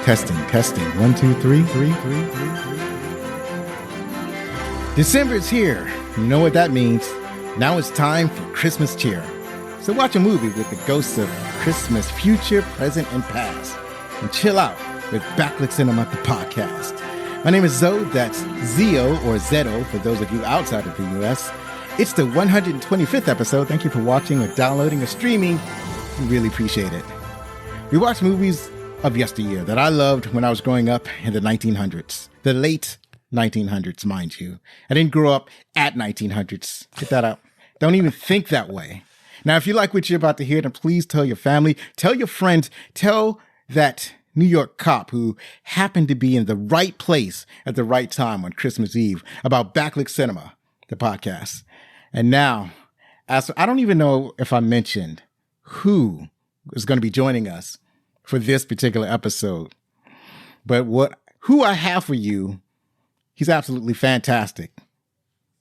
Testing. 1, 2, 3. December is here. You know what that means. Now it's time for Christmas cheer. So watch a movie with the ghosts of Christmas future, present, and past. And chill out with Backlit Cinema, the podcast. My name is Zoe, that's Zio or Zeto for those of you outside of the U.S. It's the 125th episode. Thank you for watching or downloading or streaming. We really appreciate it. We watch movies of yesteryear that I loved when I was growing up in the 1900s. The late 1900s, mind you. I didn't grow up at 1900s. Get that out. Don't even think that way. Now, if you like what you're about to hear, then please tell your family, tell your friends, tell that New York cop who happened to be in the right place at the right time on Christmas Eve about Backlit Cinema, the podcast. And now, I don't even know if I mentioned who is going to be joining us for this particular episode. But who I have for you, he's absolutely fantastic.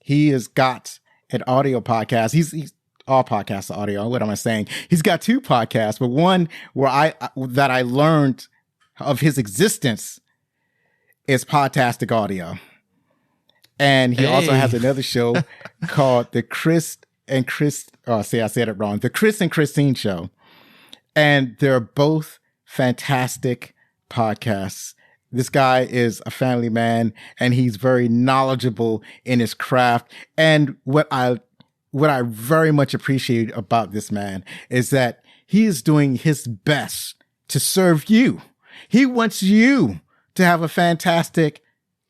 He has got an audio podcast. He's all podcasts are audio. What am I saying? He's got two podcasts, but one where I learned of his existence is Podtastic Audio. And he also has another show called the Kris and Kristine Show. And they're both fantastic podcasts. This guy is a family man and he's very knowledgeable in his craft. And what I very much appreciate about this man is that he is doing his best to serve you. He wants you to have a fantastic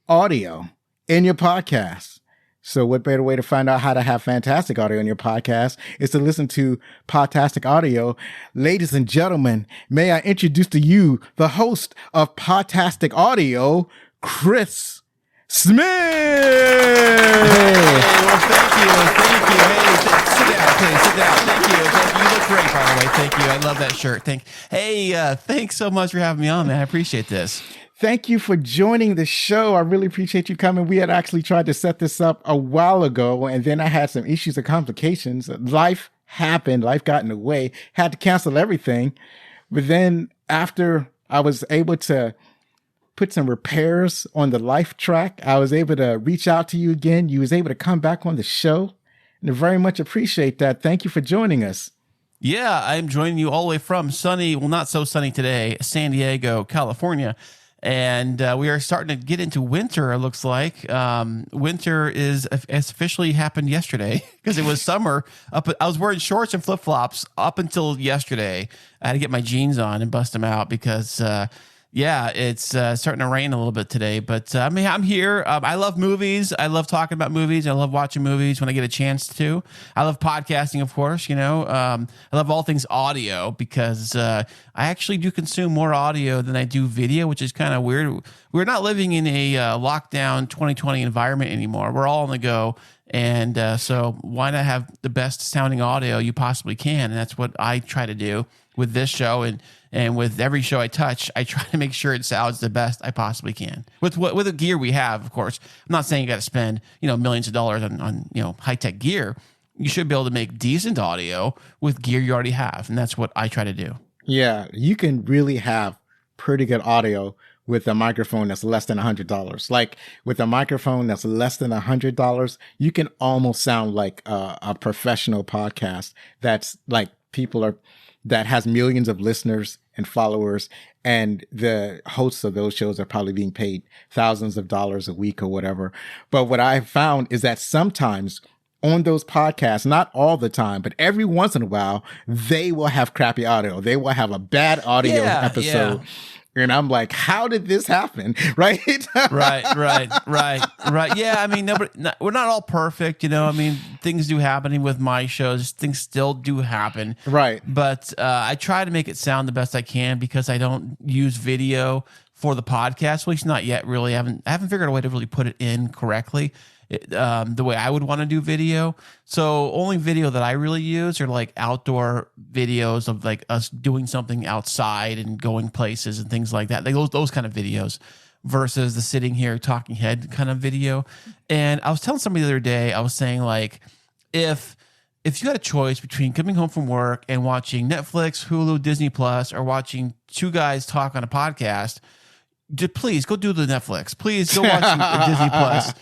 audio in your podcast. So what better way to find out how to have fantastic audio in your podcast is to listen to Podtastic Audio. Ladies and gentlemen, may I introduce to you the host of Podtastic Audio, Kris Smith. Hey, well, thank you. Hey, sit down, please. Sit down. Thank you. You look great, by the way. Thank you. I love that shirt. Thanks so much for having me on, man. I appreciate this. Thank you for joining the show. I really appreciate you coming. We had actually tried to set this up a while ago, and then I had some issues and complications. Life happened. Life got in the way. Had to cancel everything. But then after I was able to put some repairs on the life track, I was able to reach out to you again. You was able to come back on the show, and I very much appreciate that. Thank you for joining us. Yeah, I'm joining you all the way from sunny, well, not so sunny today, San Diego, California. And we are starting to get into winter, it looks like. Winter has officially happened yesterday because it was summer. I was wearing shorts and flip-flops up until yesterday. I had to get my jeans on and bust them out because, it's starting to rain a little bit today. But I'm here. I love movies. I love talking about movies. I love watching movies when I get a chance to. I love podcasting, of course. I love all things audio because I actually do consume more audio than I do video, which is kind of weird. We're not living in a lockdown 2020 environment anymore. We're all on the go. And so why not have the best sounding audio you possibly can? And that's what I try to do with this show. And with every show I touch, I try to make sure it sounds the best I possibly can. With the gear we have, of course. I'm not saying you got to spend millions of dollars on high tech gear. You should be able to make decent audio with gear you already have, and that's what I try to do. Yeah, you can really have pretty good audio with a microphone that's less than $100. Like with a microphone that's less than $100, you can almost sound like a professional podcast that's like that has millions of listeners and followers, and the hosts of those shows are probably being paid thousands of dollars a week or whatever. But what I found is that sometimes on those podcasts, not all the time, but every once in a while, they will have crappy audio. They will have a bad audio episode. Yeah. And I'm like, how did this happen? Right? Right. Yeah, I mean, we're not all perfect, I mean, things do happen with my shows. Things still do happen. Right. But I try to make it sound the best I can because I don't use video for the podcast. At least not yet, really. I haven't figured out a way to really put it in correctly. The way I would want to do video. So only video that I really use are like outdoor videos of like us doing something outside and going places and things like that. Those kind of videos versus the sitting here talking head kind of video. And I was telling somebody the other day, I was saying like, if you had a choice between coming home from work and watching Netflix, Hulu, Disney Plus, or watching two guys talk on a podcast, please go do the Netflix. Please go watch some Disney Plus.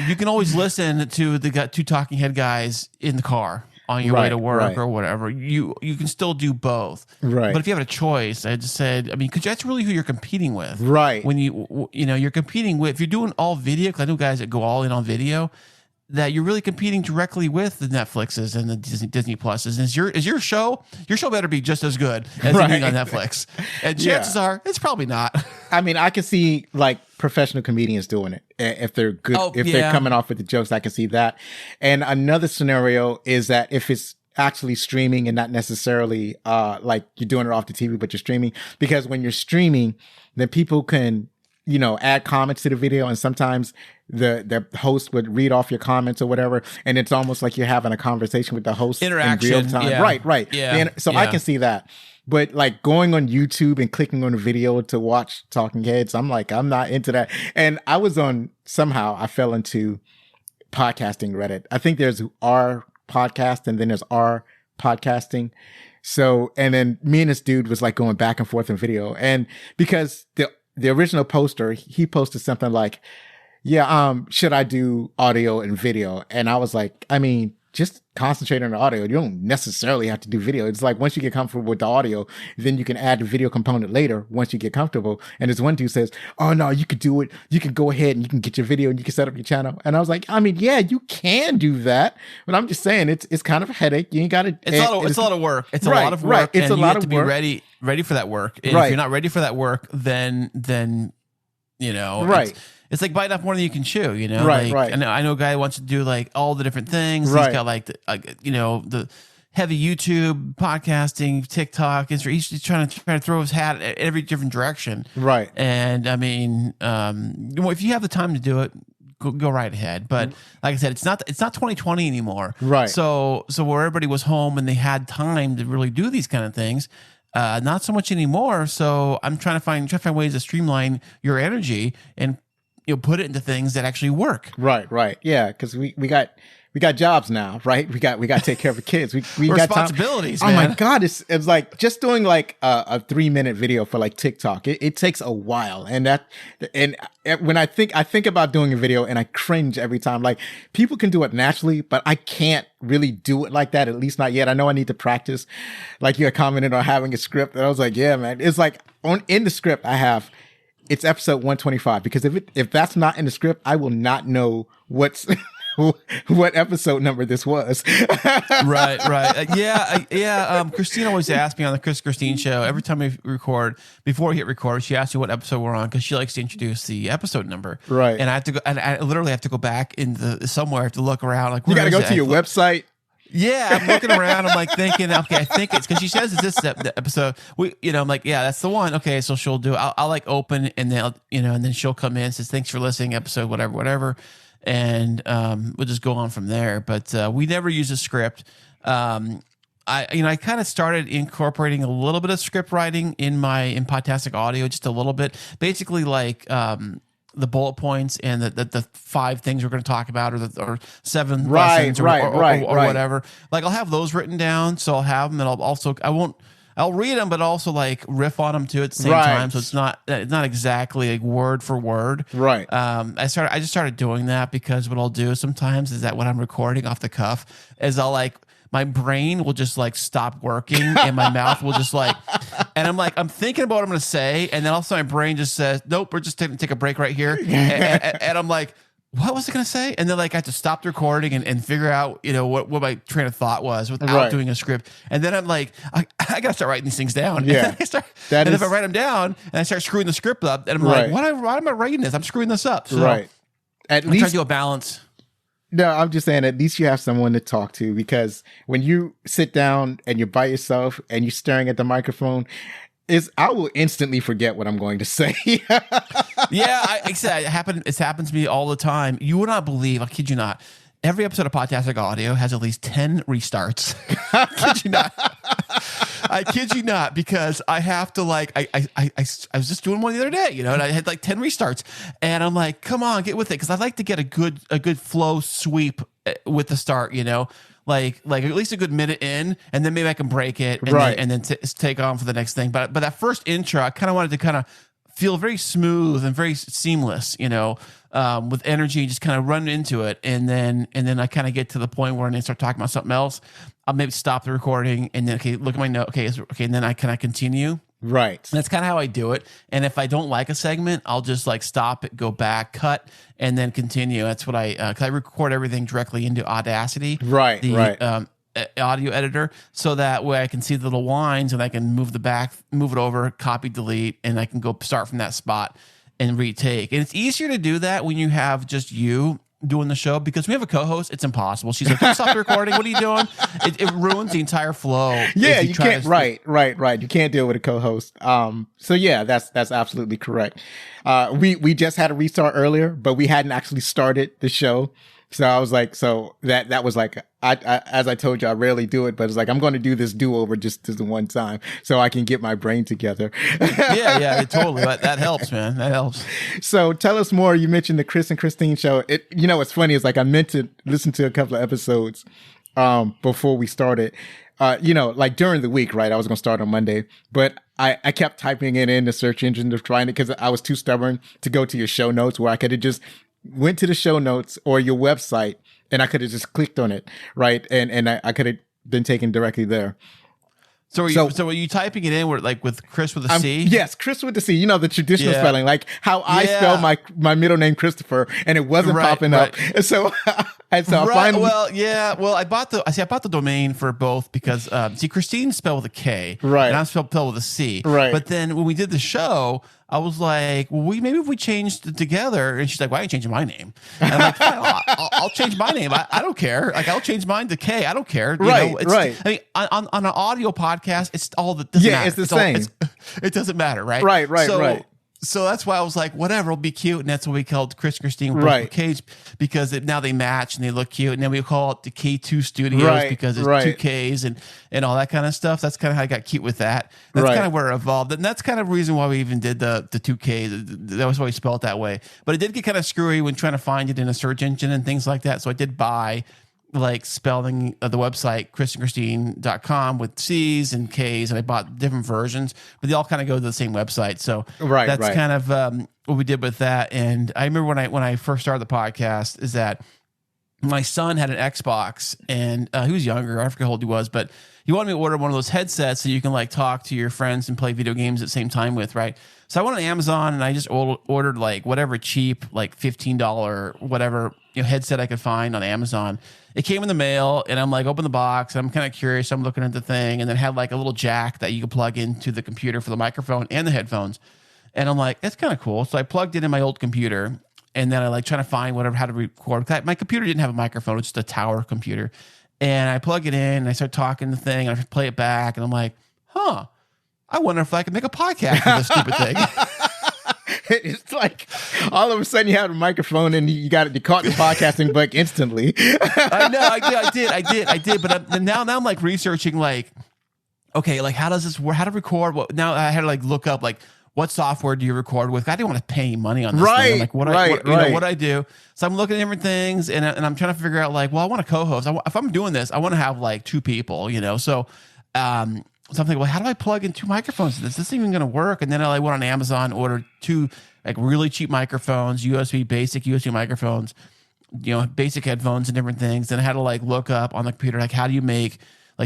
You can always listen to the two talking head guys in the car on your way to work or whatever. You can still do both. Right. But if you have a choice, I just said, I mean, because that's really who you're competing with. Right. When you're competing with, if you're doing all video, because I know guys that go all in on video, that you're really competing directly with the Netflixes and the Disney Pluses. And is your show better be just as good as being on Netflix. And chances are it's probably not. I mean, I can see like professional comedians doing it if they're good. They're coming off with the jokes, I can see that. And another scenario is that if it's actually streaming and not necessarily like you're doing it off the TV, but you're streaming, because when you're streaming, then people can, add comments to the video, and sometimes the host would read off your comments or whatever, and it's almost like you're having a conversation with the host interaction in real time. Yeah. Right. Yeah. So I can see that. But like going on YouTube and clicking on a video to watch talking heads, I'm not into that. And I fell into podcasting Reddit. I think there's our podcast and then there's our podcasting. So, and then me and this dude was like going back and forth in video. And because the original poster, he posted something like, should I do audio and video? And I was like, I mean, just concentrate on the audio. You don't necessarily have to do video. It's like once you get comfortable with the audio, then you can add the video component later once you get comfortable. And this one dude says, oh no, you could do it. You can go ahead and you can get your video and you can set up your channel. And I was like, I mean, yeah, you can do that. But I'm just saying it's kind of a headache. You ain't got to. It's a lot of work. It's a lot of work. Right. It's and a lot you have of to work. be ready for that work. And if you're not ready for that work, then it's like biting off more than you can chew, Right. And I know a guy who wants to do like all the different things. Right. He's got like the heavy YouTube, podcasting, TikTok. He's trying to throw his hat at every different direction. Right. And I mean, if you have the time to do it, go right ahead. But like I said, it's not 2020 anymore. Right. So where everybody was home and they had time to really do these kind of things. Not so much anymore. So I'm trying to find ways to streamline your energy and put it into things that actually work. Right. Yeah, because we got jobs now, right? We got to take care of the kids. We got responsibilities. Man. Oh my God, it's like just doing like a 3-minute video for like TikTok. It takes a while, and when I think about doing a video, and I cringe every time. Like people can do it naturally, but I can't really do it like that. At least not yet. I know I need to practice. Like you had commented on having a script, and I was like, yeah, man. It's like in the script I have. It's episode 125, because if that's not in the script, I will not know what episode number this was. Right. Kristine always asks me on the Kristine show, every time we record, before we hit record, she asks you what episode we're on, because she likes to introduce the episode number. Right. And I have to go, and I literally have to go back into somewhere to look around. Like, you got to go to your website. Yeah, I'm looking around. I'm like thinking, okay, I think it's because she says it's this episode. I'm like, yeah, that's the one. Okay, so she'll do. I'll like open, and then and then she'll come in and says, thanks for listening, episode whatever, and we'll just go on from there. But we never use a script. I kind of started incorporating a little bit of script writing in Podtastic audio, just a little bit, basically like the bullet points and the 5 things we're going to talk about, or 7 lessons or whatever. Like I'll have those written down, so I'll have them, and I'll read them, but also like riff on them too at the same time. So it's not exactly like word for word. Right. I just started doing that because what I'll do sometimes is that when I'm recording off the cuff is my brain will just like stop working and my mouth will just like, and I'm thinking about what I'm going to say. And then also my brain just says, nope, we're just take a break right here. And I'm like, what was I going to say? And then like I have to stop the recording and figure out, what my train of thought was without doing a script. And then I'm like, I got to start writing these things down. Yeah. If I write them down and I start screwing the script up, and I'm like, why am I writing this? I'm screwing this up. So At least try to do a balance. No, I'm just saying at least you have someone to talk to, because when you sit down and you're by yourself and you're staring at the microphone, I will instantly forget what I'm going to say. Yeah, it happens to me all the time. You would not believe, I kid you not, every episode of Podtastic Audio has at least 10 restarts. I kid you not. I kid you not, because I have to I was just doing one the other day, and I had like 10 restarts, and I'm like, come on, get with it, because I like to get a good flow sweep with the start, like at least a good minute in, and then maybe I can break it, and then take on for the next thing. But that first intro, I kind of wanted to feel very smooth and very seamless, with energy, just kind of run into it. And then I kind of get to the point where I need to start talking about something else. I'll maybe stop the recording and then, okay, look at my note. Okay. And then I continue. Right. And that's kind of how I do it. And if I don't like a segment, I'll just like stop it, go back, cut, and then continue. That's what cause I record everything directly into Audacity. Right. Audio editor, so that way I can see the little lines and I can move it over, copy, delete, and I can go start from that spot and retake. And it's easier to do that when you have just you doing the show, because we have a co-host. It's impossible. She's like, "Can you stop the recording? What are you doing?" It ruins the entire flow. Yeah, you can't. Right. You can't deal with a co-host. So yeah, that's absolutely correct. We just had a restart earlier, but we hadn't actually started the show. So I was like, that was like, I as I told you, I rarely do it, but it's like, I'm going to do this do-over just the one time so I can get my brain together. Yeah, totally. That helps, man. That helps. So tell us more. You mentioned the Kris and Kristine show. What's funny is like, I meant to listen to a couple of episodes, before we started, like during the week, right? I was going to start on Monday, but I kept typing it in the search engine of trying it because I was too stubborn to go to your show notes, where I could have just went to the show notes or your website and I could have just clicked on it. Right. And I could have been taken directly there. So were you typing it in with Kris with a C? Yes, Kris with the C. The traditional spelling, like how I spell my middle name Christopher, and it wasn't popping up. And so I finally. I bought the domain for both because Kristine's spelled with a K, right? And I'm spelled with a C, right? But then when we did the show, I was like, well, maybe if we changed it together. And she's like, why are you changing my name? And I'm like, I'll change my name. I don't care. Like, I'll change mine to K. I don't care. Right. I mean, on an audio podcast, it's all the matter. It's the same. It doesn't matter, right? Right. So that's why I was like, whatever, it'll be cute. And that's what we called Kris Kristine with K's, because now they match and they look cute. And then we call it the K2 Studios because it's two Ks and all that kind of stuff. That's kind of how I got cute with that. That's kind of where it evolved. And that's kind of the reason why we even did the two Ks. That was why we spelled it that way. But it did get kind of screwy when trying to find it in a search engine and things like that. So I did buy spelling of the website KrisandKristine.com with C's and K's, and I bought different versions, but they all kind of go to the same website. So that's kind of what we did with that. And I remember when I first started the podcast is that my son had an Xbox, and he was younger. I forget how old he was, but he wanted me to order one of those headsets so you can talk to your friends and play video games at the same time with, right? So I went on Amazon and I just ordered whatever cheap, $15 whatever headset I could find on Amazon. It came in the mail, and I'm open the box. I'm kind of curious. I'm looking at the thing, and then it had a little jack that you could plug into the computer for the microphone and the headphones. And I'm like, that's kind of cool. So I plugged it in my old computer, and then I trying to find how to record. My computer didn't have a microphone; it's just a tower computer. And I plug it in, and I start talking the thing, and I play it back, and I'm like, I wonder if I could make a podcast with this stupid thing. It's like all of a sudden you have a microphone and you caught the podcasting bug instantly. I know, I did. But now I'm researching okay, how does this work? How to record? Now I had to look up what software do you record with? I didn't want to pay any money on this thing. What I do. So I'm looking at different things and I'm trying to figure out I want a co-host. If I'm doing this, I want to have two people. So. So I'm thinking, how do I plug in two microphones? Is this even going to work? And then I went on Amazon, ordered two really cheap microphones, basic USB microphones, basic headphones and different things. Then I had to look up on the computer, how do you make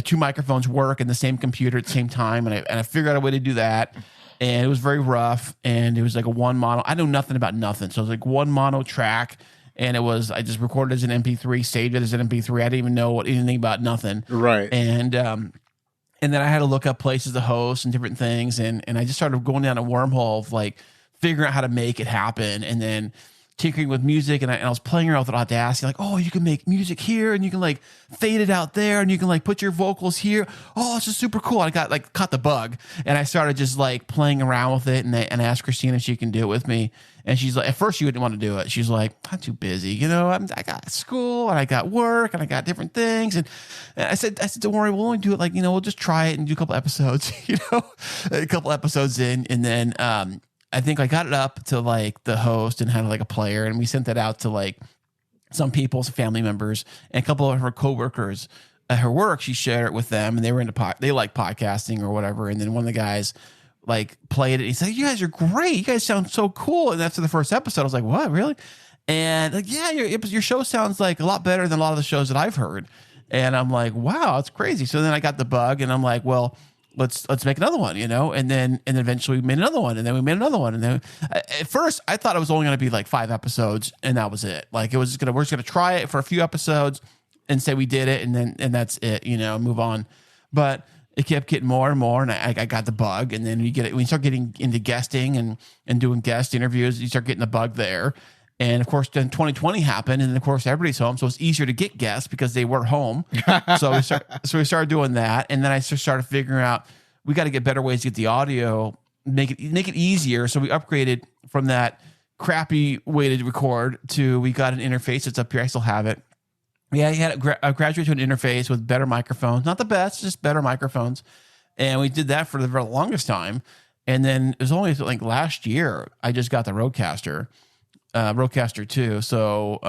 two microphones work in the same computer at the same time? And I figured out a way to do that. And it was very rough. And it was a one mono. I know nothing about nothing. So it was one mono track. And I just recorded as an MP3, saved it as an MP3. I didn't even know anything about nothing. Right. And then I had to look up places to host and different things. And I just started going down a wormhole of figuring out how to make it happen. And then tinkering with music. And I was playing around with Audacity. You can make music here and you can fade it out there and you can put your vocals here. Oh, it's just super cool. I got caught the bug. And I started just playing around with it. And I asked Kristine if she can do it with me. And she's at first she didn't want to do it. She's like, I'm too busy. I got school and I got work and I got different things. And I said, don't worry, we'll only do it we'll just try it and do a couple episodes, a couple episodes in. And then I think I got it up to the host and had a player. And we sent that out to some people's family members and a couple of her coworkers at her work. She shared it with them and they were they like podcasting or whatever. And then one of the guys like played it. He said, "You guys are great. You guys sound so cool." And after the first episode, I was like, "What, really?" And like, yeah, your show sounds like a lot better than a lot of the shows that I've heard. And I'm like, wow, it's crazy. So then I got the bug, and I'm like, well, let's make another one, and then eventually we made another one, and then we made another one, and then at first I thought it was only going to be like 5 episodes, and that was it. Like we're just gonna try it for a few episodes and say we did it, and that's it, move on. But it kept getting more and more, and I got the bug. And then when you start getting into guesting and doing guest interviews, you start getting the bug there. And of course, then 2020 happened, and then of course everybody's home, so it's easier to get guests because they were home. So we started doing that, and then I started figuring out we got to get better ways to get the audio, make it easier. So we upgraded from that crappy way to record to we got an interface. It's up here. I still have it. Yeah, he had a graduate to an interface with better microphones, not the best, just better microphones, and we did that for the very longest time. And then it was only like last year I just got the Rodecaster 2. So,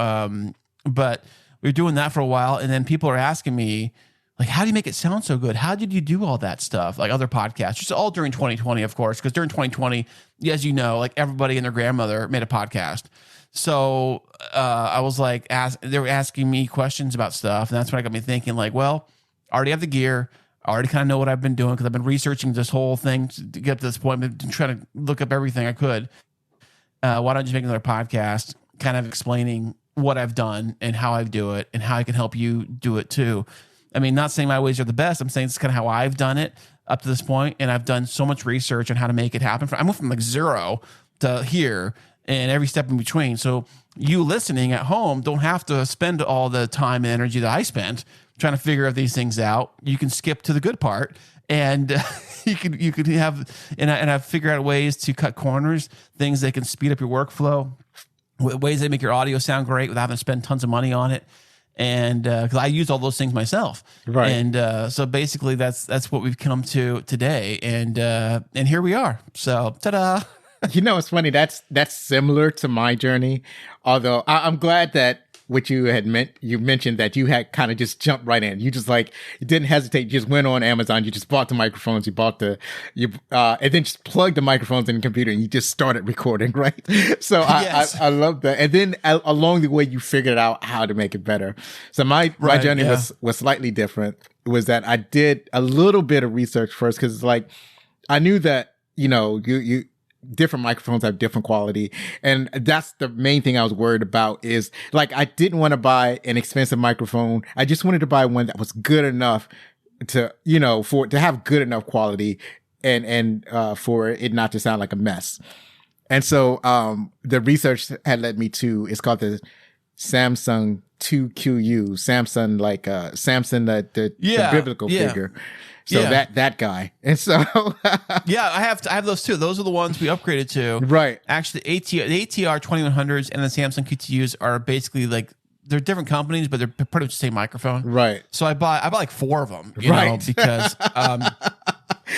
but we were doing that for a while, and then people are asking me, like, how do you make it sound so good? How did you do all that stuff? Like other podcasts, just all during 2020, of course, because during 2020, as you know, like everybody and their grandmother made a podcast. So, I was like, they were asking me questions about stuff, and that's when I got me thinking, like, well, I already have the gear. I already kind of know what I've been doing because I've been researching this whole thing to get to this point. I've been trying to look up everything I could. Why don't I just make another podcast kind of explaining what I've done and how I do it and how I can help you do it too. I mean, not saying my ways are the best. I'm saying it's kind of how I've done it up to this point, and I've done so much research on how to make it happen. I went from like 0 to here and every step in between. So you listening at home don't have to spend all the time and energy that I spent trying to figure these things out. You can skip to the good part. And you could have, and I've figured out ways to cut corners, things that can speed up your workflow, ways that make your audio sound great without having to spend tons of money on it. And because I use all those things myself, right? And so basically, that's what we've come to today, and here we are. So, ta-da! It's funny. That's similar to my journey. Although I'm glad that what you mentioned that you had kind of just jumped right in. You just you didn't hesitate. You just went on Amazon. You just bought the microphones. And then just plugged the microphones in the computer and you just started recording, right? So yes. I love that. And then along the way, you figured out how to make it better. So my journey was slightly different. It was that I did a little bit of research first because I knew that, you different microphones have different quality. And that's the main thing I was worried about is I didn't want to buy an expensive microphone. I just wanted to buy one that was good enough to, to have good enough quality and for it not to sound like a mess. And so, the research had led me to, it's called the Samsung 2QU, Samsung, the biblical figure. So that guy. And so yeah, I have those too. Those are the ones we upgraded to. Right. Actually, the ATR 2100s and the Samsung QTUs are basically they're different companies, but they're pretty much the same microphone. Right. So I bought like 4 of them, because and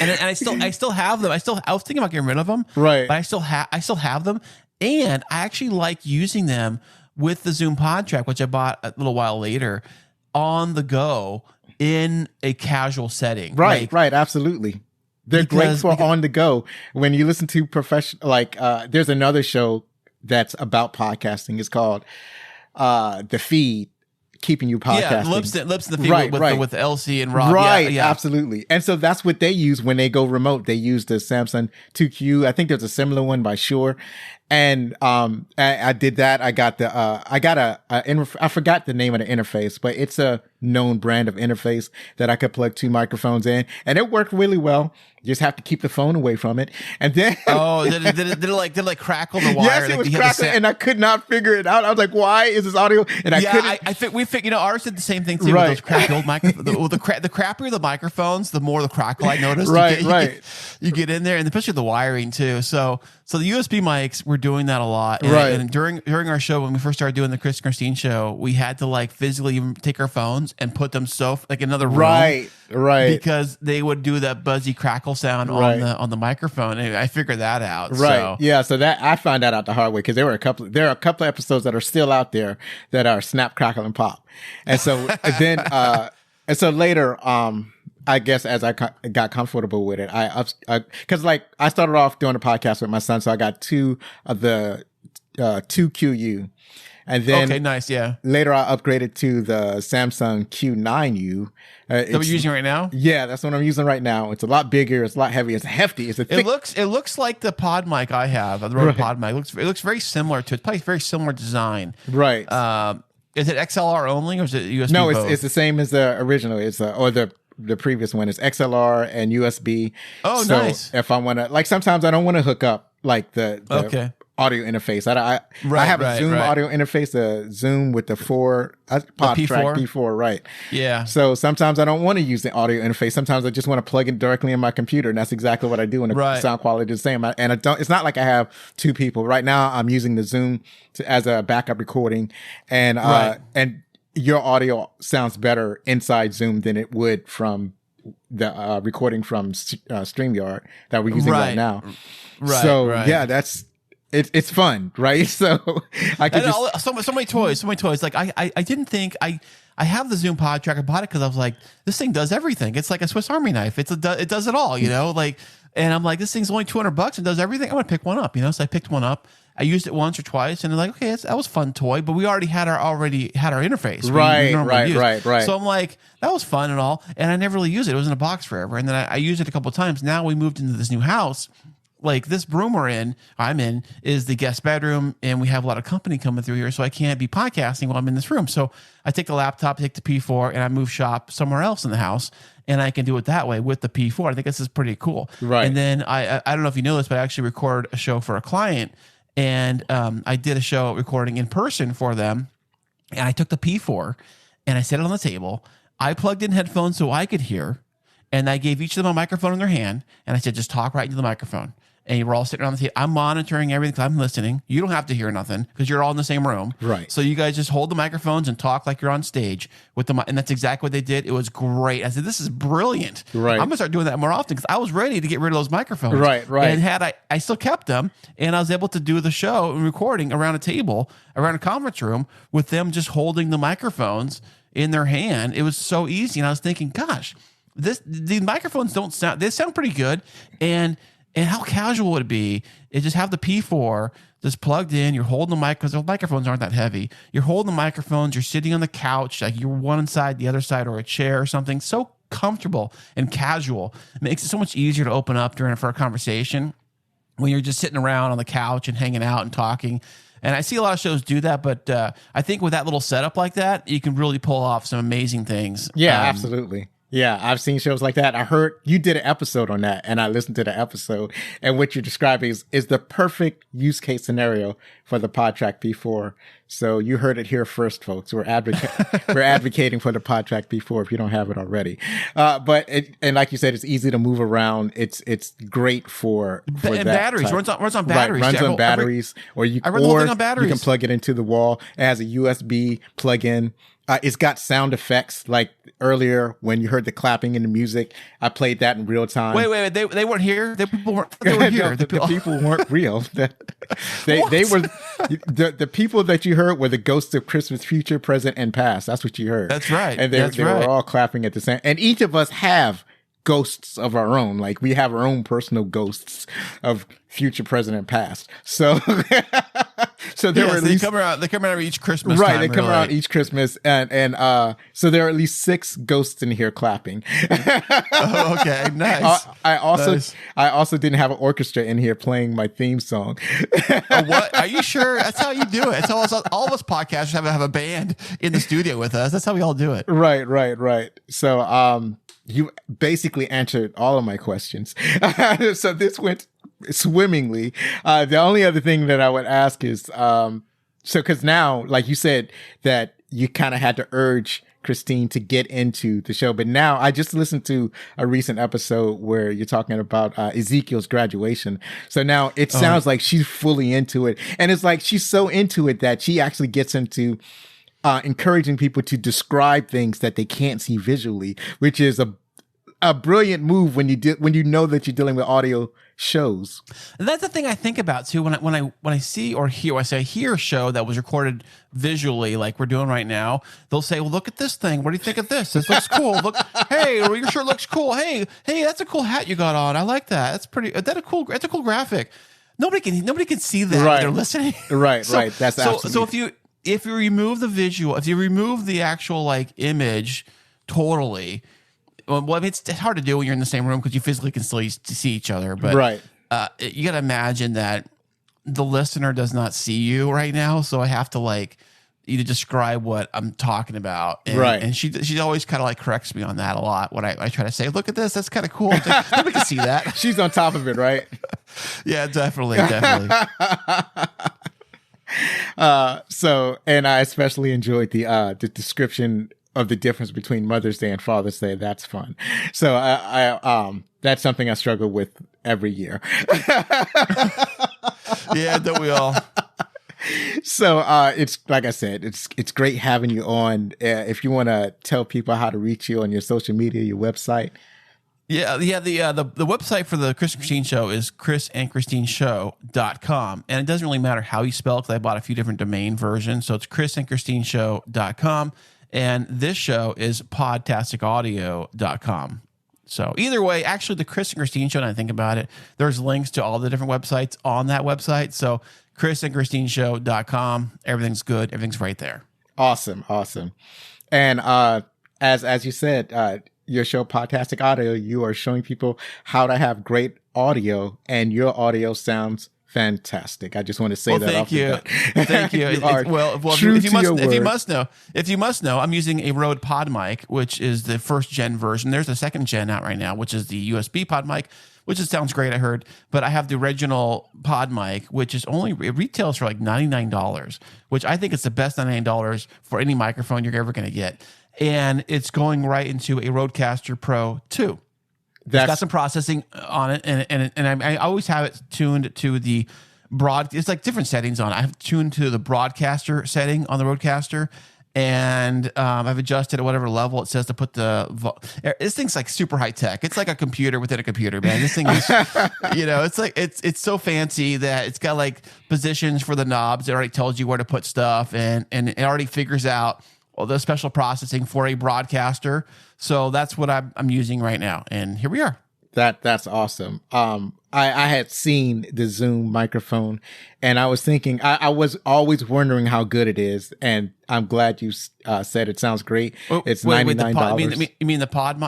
I still have them. I was thinking about getting rid of them. Right. But I still have them, and I actually like using them with the Zoom Pod Track, which I bought a little while later, on the go in a casual setting. Right, right, absolutely. They're great for on the go. When you listen to professional, there's another show that's about podcasting. It's called The Feed, keeping you podcasting. Yeah, lips in the feed with Elsie and Rob. Right, absolutely. And so that's what they use when they go remote. They use the Samsung 2Q. I think there's a similar one by Shure. And I did that. I got I forgot the name of the interface, but it's a known brand of interface that I could plug 2 microphones in, and it worked really well. You just have to keep the phone away from it. And then did it crackle the wire? Yes, it was crackling, and I could not figure it out. I was like, why is this audio? And I couldn't. Ours did the same thing too. Right. With those crappy old microphones. The crappier the microphones, the more the crackle I noticed. Right, you get in there, and especially the wiring too. So the USB mics, we're doing that a lot. And, right. And during our show, when we first started doing the Kris and Kristine show, we had to physically even take our phones and put them another room. Right. Because they would do that buzzy crackle sound on the microphone. Anyway, I figured that out. Right. So. Yeah. So that I found that out the hard way because there are a couple of episodes that are still out there that are snap, crackle, and pop. And so then, and so later, I guess as I got comfortable with it, because like I started off doing a podcast with my son, so I got two of the 2QU. And then okay, nice, yeah. Later, I upgraded to the Samsung Q9U. That we're using right now. Yeah, that's what I'm using right now. It's a lot bigger. It's a lot heavier. It's hefty. It's a thick. It looks like the pod mic I have, the Rode pod mic. It looks very similar to it. It's probably very similar design. Right. Is it XLR only or is it USB? No, both? it's the same as the original. It's or the previous one is XLR and USB. Oh, so nice. If I want to, like, sometimes I don't want to hook up like the audio interface. I have a Zoom audio interface, a Zoom with the Podtrack P4, right? Yeah. So sometimes I don't want to use the audio interface. Sometimes I just want to plug it directly in my computer, and that's exactly what I do. And the sound quality is the same. And it's not like I have two people right now. I'm using the Zoom as a backup recording, and your audio sounds better inside Zoom than it would from the recording from StreamYard that we're using right now. Yeah, it's fun, right? So I could so many toys. Like I didn't think I have the Zoom pod tracker. I bought it because I was like, this thing does everything. It's like a Swiss Army knife. It does it all, you know. Like, and I'm like, this thing's only $200 and does everything. I'm gonna pick one up, you know. So I picked one up. I used it once or twice, and they're like, okay, that was a fun toy, but we already had our interface. Right. So I'm like, that was fun and all, and I never really used it. It was in a box forever, and then I used it a couple of times. Now we moved into this new house. Like this room I'm in is the guest bedroom, and we have a lot of company coming through here, so I can't be podcasting while I'm in this room. So I take the laptop, take the P4, and I move shop somewhere else in the house, and I can do it that way with the P4. I think this is pretty cool. Right. And then I don't know if you know this, but I actually record a show for a client, and I did a show recording in person for them, and I took the P4 and I set it on the table. I plugged in headphones so I could hear, and I gave each of them a microphone in their hand, and I said, just talk right into the microphone. And we're all sitting around the table. I'm monitoring everything because I'm listening. You don't have to hear nothing because you're all in the same room. Right. So you guys just hold the microphones and talk like you're on stage with them. And that's exactly what they did. It was great. I said, this is brilliant. Right. I'm going to start doing that more often because I was ready to get rid of those microphones. Right. And I still kept them, and I was able to do the show and recording around a table, around a conference room with them just holding the microphones in their hand. It was so easy. And I was thinking, gosh, the microphones they sound pretty good. And how casual would it be? It just have the P4 just plugged in. You're holding the mic because the microphones aren't that heavy. You're holding the microphones. You're sitting on the couch, like you're one side, the other side, or a chair or something. So comfortable and casual. It makes it so much easier to open up for a conversation when you're just sitting around on the couch and hanging out and talking. And I see a lot of shows do that, but I think with that little setup like that, you can really pull off some amazing things. Yeah, absolutely. Yeah, I've seen shows like that. I heard you did an episode on that, and I listened to the episode, and what you're describing is the perfect use case scenario for the PodTrack P4. So you heard it here first, folks. We're advocating for the PodTrack P4 if you don't have it already. And like you said, it's easy to move around. It's great for that batteries. Type. Runs on batteries. Right, runs on batteries, or you can plug it into the wall. It has a USB plug-in. It's got sound effects. Like earlier when you heard the clapping in the music, I played that in real time. Wait. They weren't here? The people weren't here. The people weren't real. They were the people that you heard were the ghosts of Christmas future, present, and past. That's what you heard. That's right. And they were all clapping at the same. And each of us have ghosts of our own. Like we have our own personal ghosts of future, present, and past. So there were at least they come around each Christmas. Right, time, they come around each Christmas, and so there are at least 6 ghosts in here clapping. Oh, okay, nice. I also didn't have an orchestra in here playing my theme song. What? Are you sure? That's how you do it. It's all of us podcasters have a band in the studio with us. That's how we all do it. Right. So you basically answered all of my questions. So this went swimmingly. The only other thing that I would ask is, because now, like you said, that you kind of had to urge Kristine to get into the show. But now I just listened to a recent episode where you're talking about Ezekiel's graduation. So now it sounds like she's fully into it. And it's like she's so into it that she actually gets into encouraging people to describe things that they can't see visually, which is a brilliant move when you know that you're dealing with audio shows. And that's the thing I think about too when I see or hear, when I say I hear a show that was recorded visually like we're doing right now, they'll say, well, look at this thing. What do you think of this? This looks cool. Look, hey, your shirt looks cool. Hey, that's a cool hat you got on. I like that. That's a cool graphic. Nobody can see that when they're listening. Right. That's so if you remove the visual, if you remove the actual like image totally, well, I mean, it's hard to do when you're in the same room because you physically can still see each other. But you got to imagine that the listener does not see you right now. So I have to like either describe what I'm talking about. And she always kind of like corrects me on that a lot when I try to say, look at this. That's kind of cool. Like, nobody can see that. She's on top of it, right? Yeah, definitely. And I especially enjoyed the description of the difference between Mother's Day and Father's Day. That's fun. So I that's something I struggle with every year. Yeah, don't we all? So it's like I said, it's great having you on. If you want to tell people how to reach you on your social media, your website. Yeah. The website for the Kris and Kristine show is krisandkristineshow.com. And it doesn't really matter how you spell it because I bought a few different domain versions. So it's krisandkristinесhow.com. And this show is podtasticaudio.com. So either way, actually the Kris and Kristine show, and I think about it, there's links to all the different websites on that website. So krisandkristineshow.com, everything's good. Everything's right there. Awesome. And as you said, your show Podtastic Audio, you are showing people how to have great audio, and your audio sounds fantastic. I just want to say that. Thank you. Thank you. If you must know, I'm using a Rode Pod mic, which is the first gen version. There's a second gen out right now, which is the USB pod mic, which sounds great, I heard. But I have the original pod mic, which is it retails for like $99, which I think is the best $99 for any microphone you're ever going to get. And it's going right into a Rodecaster Pro 2. It's got some processing on it, and I always have it tuned to the broad. It's like different settings on it. I have tuned to the broadcaster setting on the Rodecaster, and I've adjusted at whatever level it says to put this thing's like super high tech. It's like a computer within a computer, man. This thing is, it's like it's so fancy that it's got like positions for the knobs. It already tells you where to put stuff, and it already figures out the special processing for a broadcaster. So that's what I'm using right now. And here we are. That's awesome. I had seen the Zoom microphone, and I was thinking, I was always wondering how good it is. And I'm glad you said it sounds great. It's $99. You mean the pod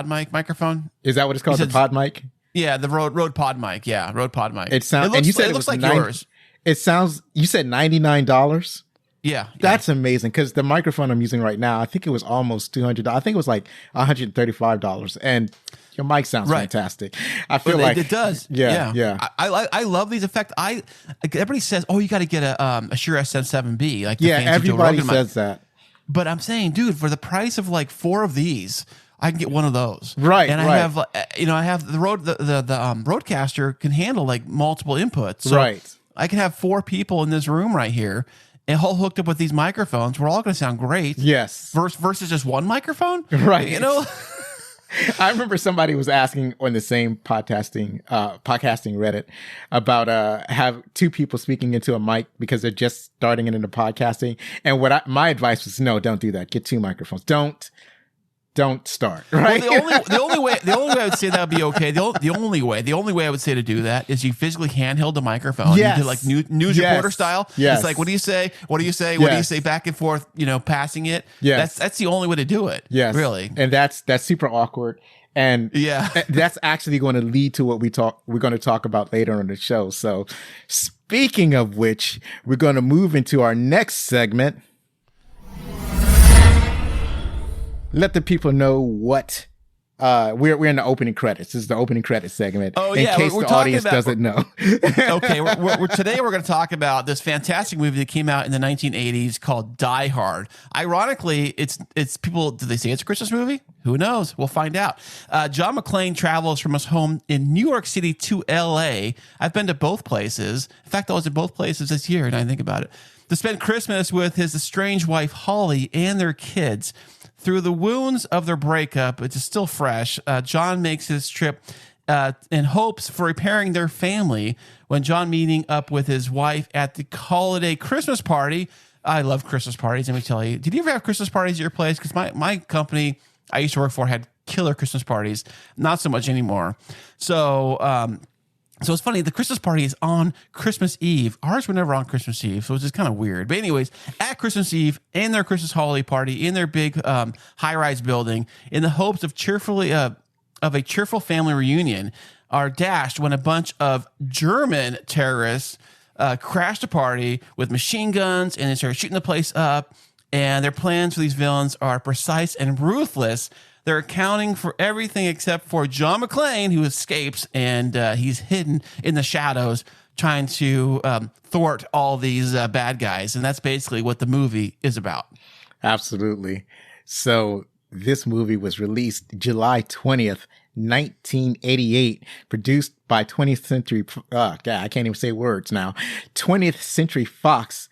mic microphone? Is that what it's called? The pod mic? Yeah, the Rode pod mic. Yeah, Rode pod mic. It sounds. And you said it looks like yours. It sounds. You said $99. Yeah. That's amazing, because the microphone I'm using right now, I think it was almost $200. I think it was like $135, and your mic sounds fantastic. I feel like it does. Yeah. I love these effects. Everybody says, "Oh, you got to get a Shure SM7B." Like everybody says that. But I'm saying, dude, for the price of like 4 of these, I can get one of those. Right. And I have the Rodecaster can handle like multiple inputs. So right. I can have 4 people in this room right here, and all hooked up with these microphones. We're all going to sound great. Yes. Versus just one microphone. Right. I remember somebody was asking on the same podcasting Reddit about have 2 people speaking into a mic because they're just starting into podcasting. And my advice was, no, don't do that. Get 2 microphones. Don't start. Right. Well, the only way I would say that would be okay. The only way I would say to do that is you physically handheld the microphone. Yes. You do like news reporter style. Yes. It's like, what do you say? What do you say? Yes. What do you say? Back and forth. Passing it. Yes. That's the only way to do it. Yes. Really. And that's super awkward. And that's actually going to lead to what we're going to talk about later on the show. So speaking of which, we're going to move into our next segment. Let the people know what we're in the opening credits. This is the opening credits segment. Oh yeah, in case the audience doesn't know. Okay, today we're going to talk about this fantastic movie that came out in the 1980s called Die Hard. Ironically, it's people. Do they say it's a Christmas movie? Who knows? We'll find out. John McClane travels from his home in New York City to L.A. I've been to both places. In fact, I was at both places this year, and I think about it, to spend Christmas with his estranged wife Holly and their kids. through the wounds of their breakup, which is still fresh, John makes his trip in hopes for repairing their family when John meeting up with his wife at the holiday Christmas party. I love Christmas parties. Let me tell you. Did you ever have Christmas parties at your place? Because my company I used to work for had killer Christmas parties. Not so much anymore. So it's funny. The Christmas party is on Christmas Eve. Ours were never on Christmas Eve, so it's just kind of weird. But anyways, at Christmas Eve, in their Christmas holiday party, in their big high-rise building, in the hopes of a cheerful family reunion, are dashed when a bunch of German terrorists crashed a party with machine guns and they started shooting the place up. And their plans for these villains are precise and ruthless. They're accounting for everything except for John McClane, who escapes, and he's hidden in the shadows trying to thwart all these bad guys. And that's basically what the movie is about. Absolutely. So this movie was released July 20th, 1988, produced by 20th Century, I can't even say words now, 20th Century Fox,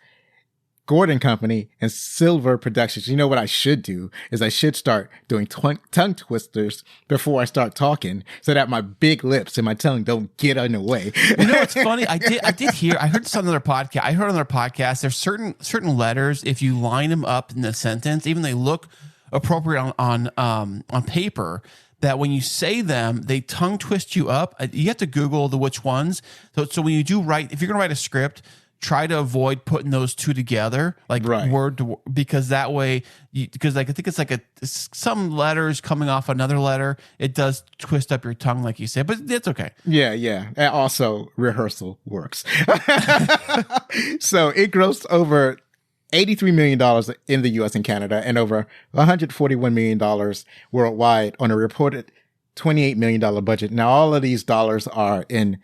Gordon Company, and Silver Productions. You know what I should do is I should start doing tongue twisters before I start talking so that my big lips and my tongue don't get in the way. You know what's funny? I heard some other podcast. I heard on their podcast, there's certain letters, if you line them up in the sentence, even they look appropriate on paper, that when you say them, they tongue twist you up. You have to Google which ones. So when you do write, if you're going to write a script, try to avoid putting those two together, like word to word, because that way, because I think it's like some letters coming off another letter, it does twist up your tongue, like you said, but it's okay. Yeah. And also, rehearsal works. So it grossed over $83 million in the U.S. and Canada and over $141 million worldwide on a reported $28 million budget. Now, all of these dollars are in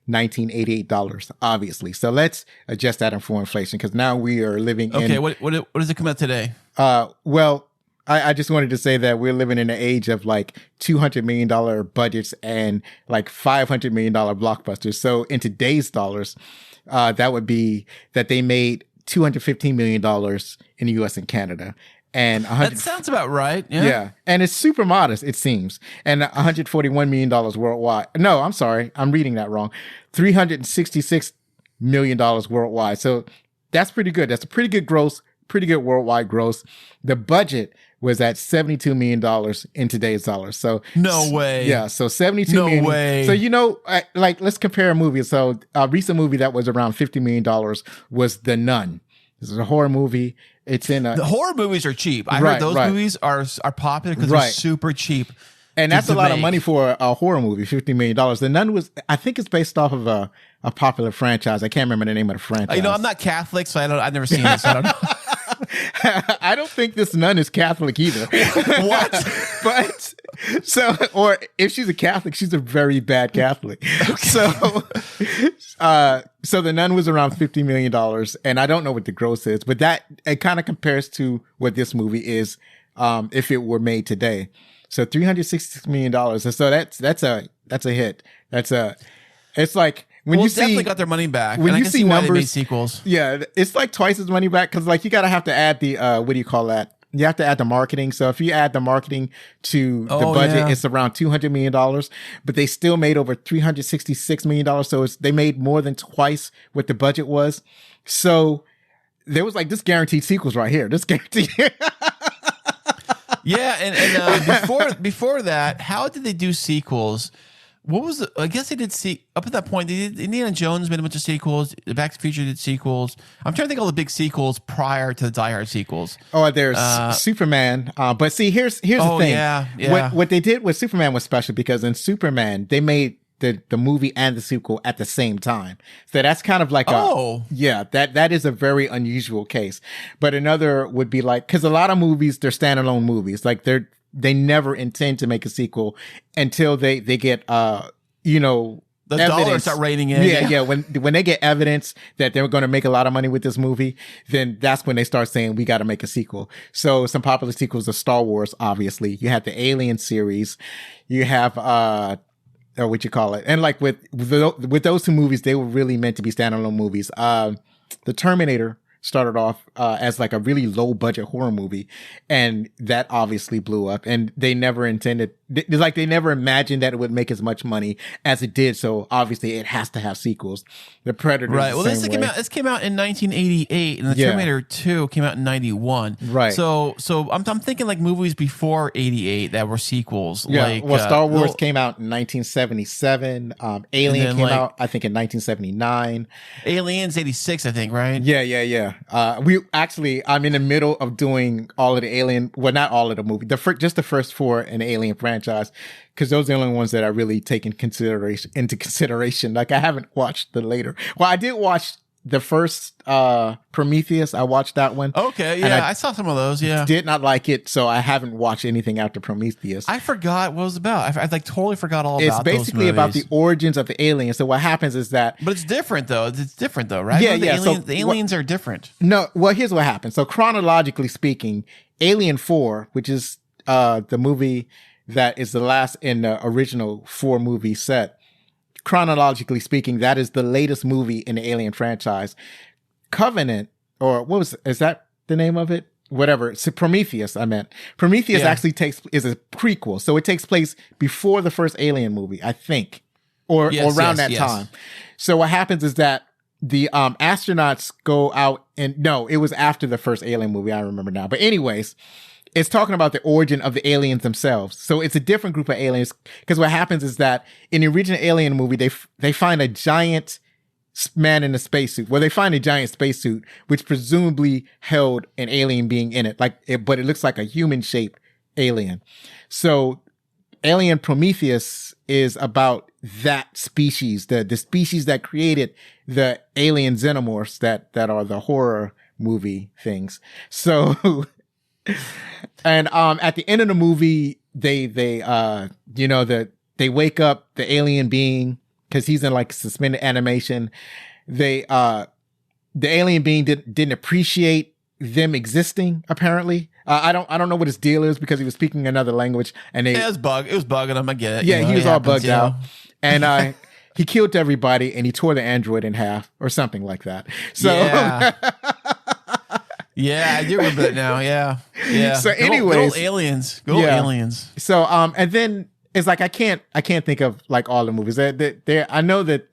1988 dollars, obviously. So let's adjust that for inflation because now we are living in... Okay, what does it come out today? Well, I just wanted to say that we're living in an age of like $200 million budgets and like $500 million blockbusters. So in today's dollars, that would be that they made $215 million in the U.S. and Canada. And that sounds about right. Yeah. And it's super modest, it seems. And $141 million worldwide. No, I'm sorry. I'm reading that wrong. $366 million worldwide. So that's pretty good. That's a pretty good gross, pretty good worldwide gross. The budget was at $72 million in today's dollars. So no way. Yeah. So $72 million. No way. So, like, let's compare a movie. So a recent movie that was around $50 million was The Nun. This is a horror movie. It's in the horror movies are cheap. I heard those movies are popular because they're super cheap. And that's a lot of money for a horror movie, $50 million. The Nun was, I think it's based off of a popular franchise. I can't remember the name of the franchise. I'm not Catholic, so I've never seen this. So I don't know. I don't think this nun is Catholic either. What? But or if she's a Catholic, she's a very bad Catholic. Okay. So the nun was around $50 million, and I don't know what the gross is, but that it kind of compares to what this movie is if it were made today. So $366 million. And so that's a hit. It's like when you see definitely got their money back. When you see numbers, they made sequels. Yeah, it's like twice as money back because like you gotta have to add the what do you call that? You have to add the marketing. So if you add the marketing to the budget, it's around $200 million, but they still made over $366 million. So they made more than twice what the budget was. So there was like this guaranteed sequels right here. This guaranteed. Yeah. And before that, how did they do sequels? What was I guess they did up at that point, Indiana Jones made a bunch of sequels. The Back to the Future did sequels. I'm trying to think of all the big sequels prior to the Die Hard sequels. Oh, there's Superman. But see, here's the thing. Yeah. What they did with Superman was special because in Superman, they made the movie and the sequel at the same time. So that's kind of like that is a very unusual case. But another would be like, because a lot of movies, they're standalone movies. Like they never intend to make a sequel until they get the evidence. dollars start raining in. Yeah. When they get evidence that they're going to make a lot of money with this movie, then that's when they start saying we got to make a sequel. So some popular sequels are Star Wars. Obviously, you have the Alien series. You have what you call it, and like with those two movies, they were really meant to be standalone movies. The Terminator started off as like a really low budget horror movie, and that obviously blew up. And they never intended, they never imagined that it would make as much money as it did. So obviously, it has to have sequels. The Predator, right? Well, this came out in 1988, and the Terminator 2 came out in 91. Right. So I'm thinking like movies before 88 that were sequels. Yeah. Like, well, Star Wars came out in 1977. Alien came out, I think, in 1979. Aliens 86, I think, right? Yeah. I'm in the middle of doing all of the Alien, well, not all of the movie, just the first 4 in the Alien franchise, because those are the only ones that I really take into consideration. Like, I haven't watched the later. Well, I did watch the first Prometheus. I watched that one. Okay, yeah, I saw some of those. Yeah, did not like it, so I haven't watched anything after Prometheus. I forgot what it was about. I like totally forgot all about. It's basically about the origins of the aliens. So what happens is that, but it's different though. It's different though, right? Yeah, the aliens are different. No, well, here's what happens. So chronologically speaking, Alien 4, which is the movie that is the last in the original 4 movie set. Chronologically speaking, that is the latest movie in the Alien franchise. Covenant, or is that the name of it? Whatever. So Prometheus, I meant. Prometheus actually is a prequel. So it takes place before the first Alien movie, I think. Or around that time. So what happens is that the astronauts go out it was after the first Alien movie, I remember now. But anyways, it's talking about the origin of the aliens themselves. So it's a different group of aliens, because what happens is that in the original Alien movie, they find a giant man in a spacesuit. Well, they find a giant spacesuit, which presumably held an alien being in it, but it looks like a human-shaped alien. So Alien Prometheus is about that species, the species that created the alien xenomorphs that are the horror movie things. So... And at the end of the movie, they wake up the alien being, because he's in like suspended animation. The alien being didn't appreciate them existing, apparently. I don't know what his deal is, because he was speaking another language, and it was bugging him. I get it. Yeah, he was all bugged out, and he killed everybody, and he tore the android in half or something like that. So. Yeah. Yeah, I do remember that now. Yeah. So, anyways, good old aliens. Good old aliens. So, and then it's like I can't think of like all the movies. I know that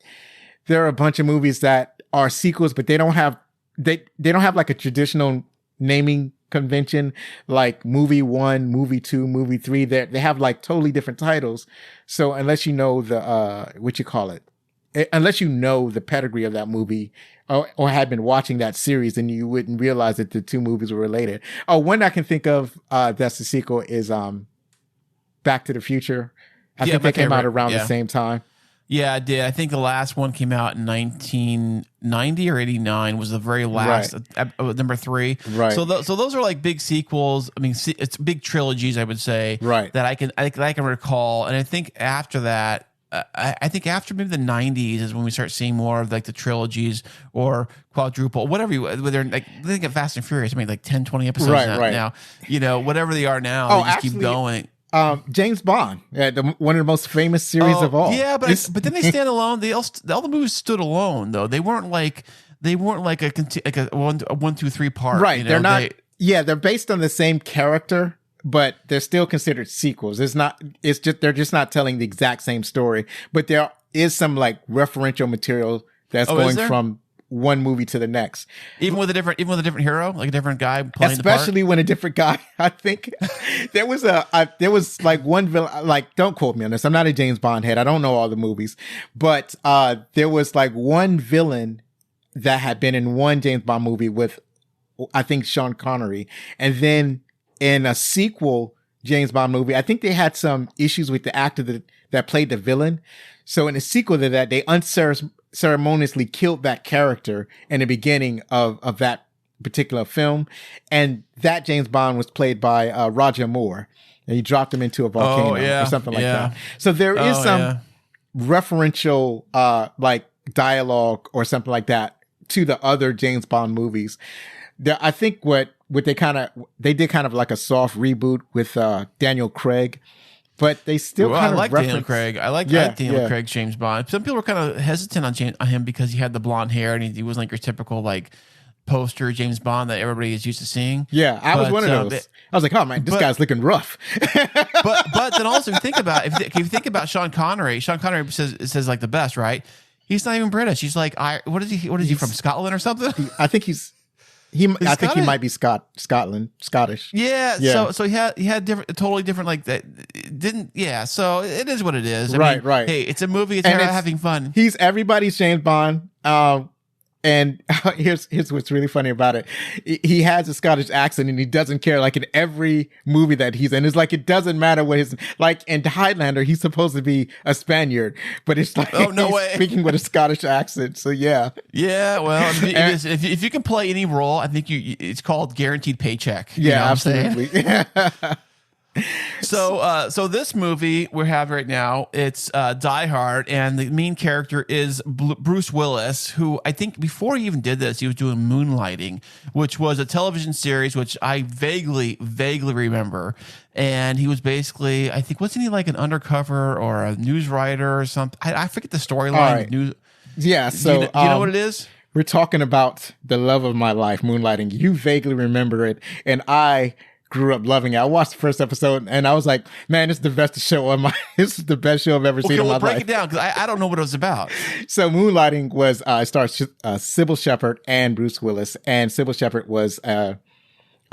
there are a bunch of movies that are sequels, but they don't have like a traditional naming convention like movie 1, movie 2, movie 3. They have like totally different titles. So unless you know unless you know the pedigree of that movie, or had been watching that series, then you wouldn't realize that the 2 movies were related. Oh, one I can think of that's the sequel is Back to the Future. I think they came out around the same time. Yeah, I did. I think the last one came out in 1990 or 89 was the very last, number 3. Right. So those are like big sequels. I mean, it's big trilogies, I would say. Right. That I can recall. And I think after that, I think after maybe the 90s is when we start seeing more of like the trilogies or quadruple, whatever whether like they get Fast and Furious. I mean, like 10, 20 episodes now. You know, whatever they are now, they just keep going. James Bond, one of the most famous series of all. Yeah, but then they stand alone. All the movies stood alone though. They weren't like a 1, 2, 3 part. Right. You know? They're not. They're based on the same character, but they're still considered sequels. They're just not telling the exact same story, but there is some like referential material that's going from one movie to the next. Even with a different hero, like a different guy playing especially the part? when a different guy, I think there was like one villain, like, don't quote me on this. I'm not a James Bond head. I don't know all the movies, but there was like one villain that had been in one James Bond movie with, I think, Sean Connery. And then in a sequel James Bond movie, I think they had some issues with the actor that played the villain. So in a sequel to that, they unceremoniously killed that character in the beginning of that particular film. And that James Bond was played by Roger Moore. And he dropped him into a volcano or something like that. So there is some referential like dialogue or something like that to the other James Bond movies. I think what they did kind of like a soft reboot with Daniel Craig, but they still kind of I like Daniel Craig. I like Daniel Craig James Bond. Some people were kind of hesitant on him because he had the blonde hair and he wasn't like your typical like poster James Bond that everybody is used to seeing. Yeah, I was one of those. I was like, oh man, this guy's looking rough. but then also if you think about Sean Connery says like the best, right? He's not even British. He's like, what is he from Scotland or something? I think I think he might be Scottish. Yeah. So he had totally different like that. So it is what it is. I mean, right. Hey, it's a movie. It's having fun. He's everybody's James Bond. And here's what's really funny about it. He has a Scottish accent and he doesn't care. Like in every movie that he's in, it's like it doesn't matter what like in Highlander, he's supposed to be a Spaniard, but it's like speaking with a Scottish accent. So yeah. Yeah, well, if you can play any role, I think it's called guaranteed paycheck. Yeah, absolutely. So this movie we have right now, it's Die Hard, and the main character is Bruce Willis, who I think before he even did this, he was doing Moonlighting, which was a television series which I vaguely remember. And he was basically, I think, wasn't he like an undercover or a news writer or something? I forget the storyline. Right. Yeah. So do you know what it is? We're talking about the love of my life, Moonlighting. You vaguely remember it, and I grew up loving it. I watched the first episode and I was like, man, this is the best show this is the best show I've ever seen in my life. Break it down, because I don't know what it was about. So Moonlighting was it stars Sybil Shepherd and Bruce Willis, and Sybil Shepherd was I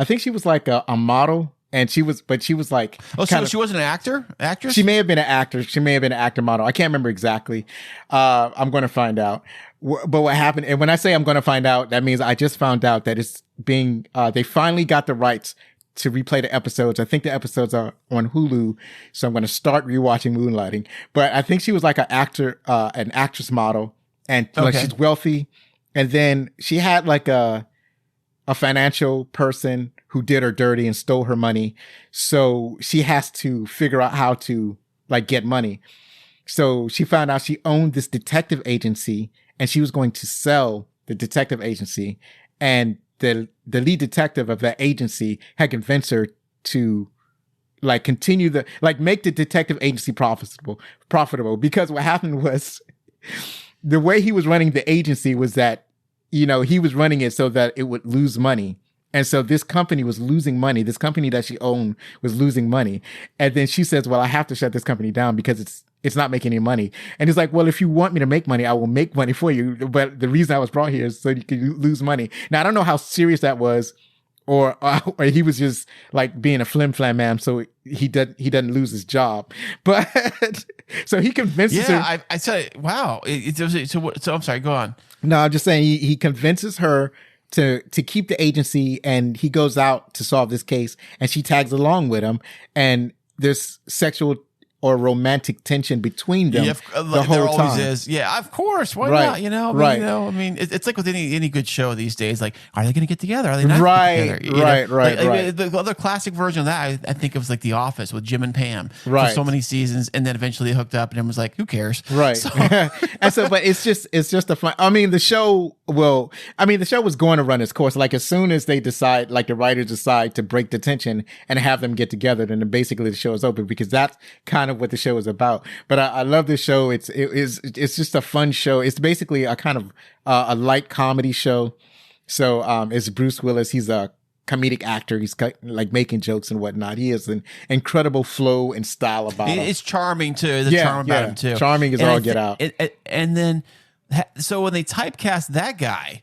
think she was like a model, and she was like, so she wasn't an actress? She may have been an actor. She may have been an actor model. I can't remember exactly. I'm going to find out. But what happened, and when I say I'm going to find out, that means I just found out that it's being they finally got the rights to replay the episodes. I think the episodes are on Hulu, so I'm going to start rewatching Moonlighting. But I think she was like an actress model, and like she's wealthy. And then she had like a financial person who did her dirty and stole her money. So she has to figure out how to like get money. So she found out she owned this detective agency, and she was going to sell the detective agency. And the lead detective of that agency had convinced her to like continue make the detective agency profitable, because what happened was the way he was running the agency was that, he was running it so that it would lose money. And so this company was losing money. This company that she owned was losing money. And then she says, well, I have to shut this company down because it's not making any money. And he's like, well, if you want me to make money, I will make money for you. But the reason I was brought here is so you can lose money. Now, I don't know how serious that was, or he was just like being a flim flam man, so he doesn't lose his job. But so he convinces her. Yeah, I said, wow. So I'm sorry, go on. No, I'm just saying he convinces her to keep the agency, and he goes out to solve this case, and she tags along with him, and there's sexual or romantic tension between them the whole time. Always is. Yeah, of course. Why not? I mean, it's like with any good show these days. Like, are they going to get together? Are they not right, together? Right. The other classic version of that, I think it was like The Office with Jim and Pam for so many seasons, and then eventually they hooked up, and everyone was like, who cares? Right. So. And so, but it's just a fun. I mean, the show was going to run its course. Like as soon as they decide, like the writers decide to break the tension and have them get together, then basically the show is open, because that's kind of what the show is about. But I love this show. It's just a fun show. It's basically a kind of a light comedy show. So it's Bruce Willis. He's a comedic actor. He's like making jokes and whatnot. He has an incredible flow and style about him. It's charming too. The charm about him too. Charming is all get out. And then so when they typecast that guy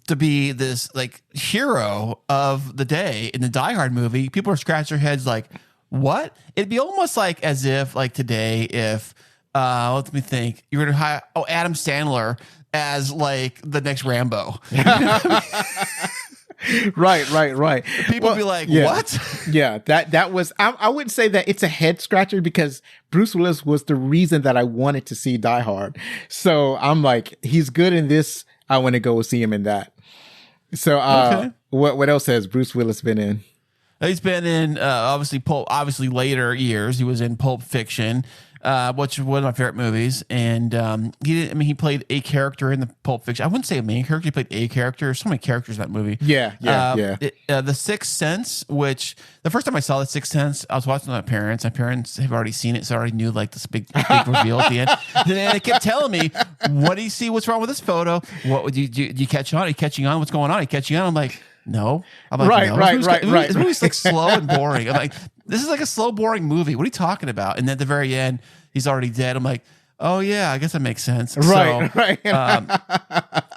to be this like hero of the day in the Die Hard movie, people are scratching their heads like, what? It'd be almost like as if like today, if let me think, you were to hire Adam Sandler as like the next Rambo. You know what I mean? Right. People be like, what? Yeah, that was, I wouldn't say that it's a head scratcher, because Bruce Willis was the reason that I wanted to see Die Hard. So I'm like, he's good in this. I want to go see him in that. So what else has Bruce Willis been in? He's been in obviously later years. He was in Pulp Fiction. which is one of my favorite movies. And he played a character in the Pulp Fiction. I wouldn't say a main character. He played a character. There's so many characters in that movie. Yeah. The Sixth Sense, which the first time I saw The Sixth Sense, I was watching with my parents. My parents have already seen it, so I already knew like this big reveal at the end. And then they kept telling me, "What do you see? What's wrong with this photo? What would you catch on? Are you catching on? What's going on? Are you catching on?" I'm like, "No." I'm like, right. This movie's like slow and boring. I'm like, this is like a slow, boring movie. What are you talking about? And then at the very end, he's already dead. I'm like, oh yeah, I guess that makes sense. Right.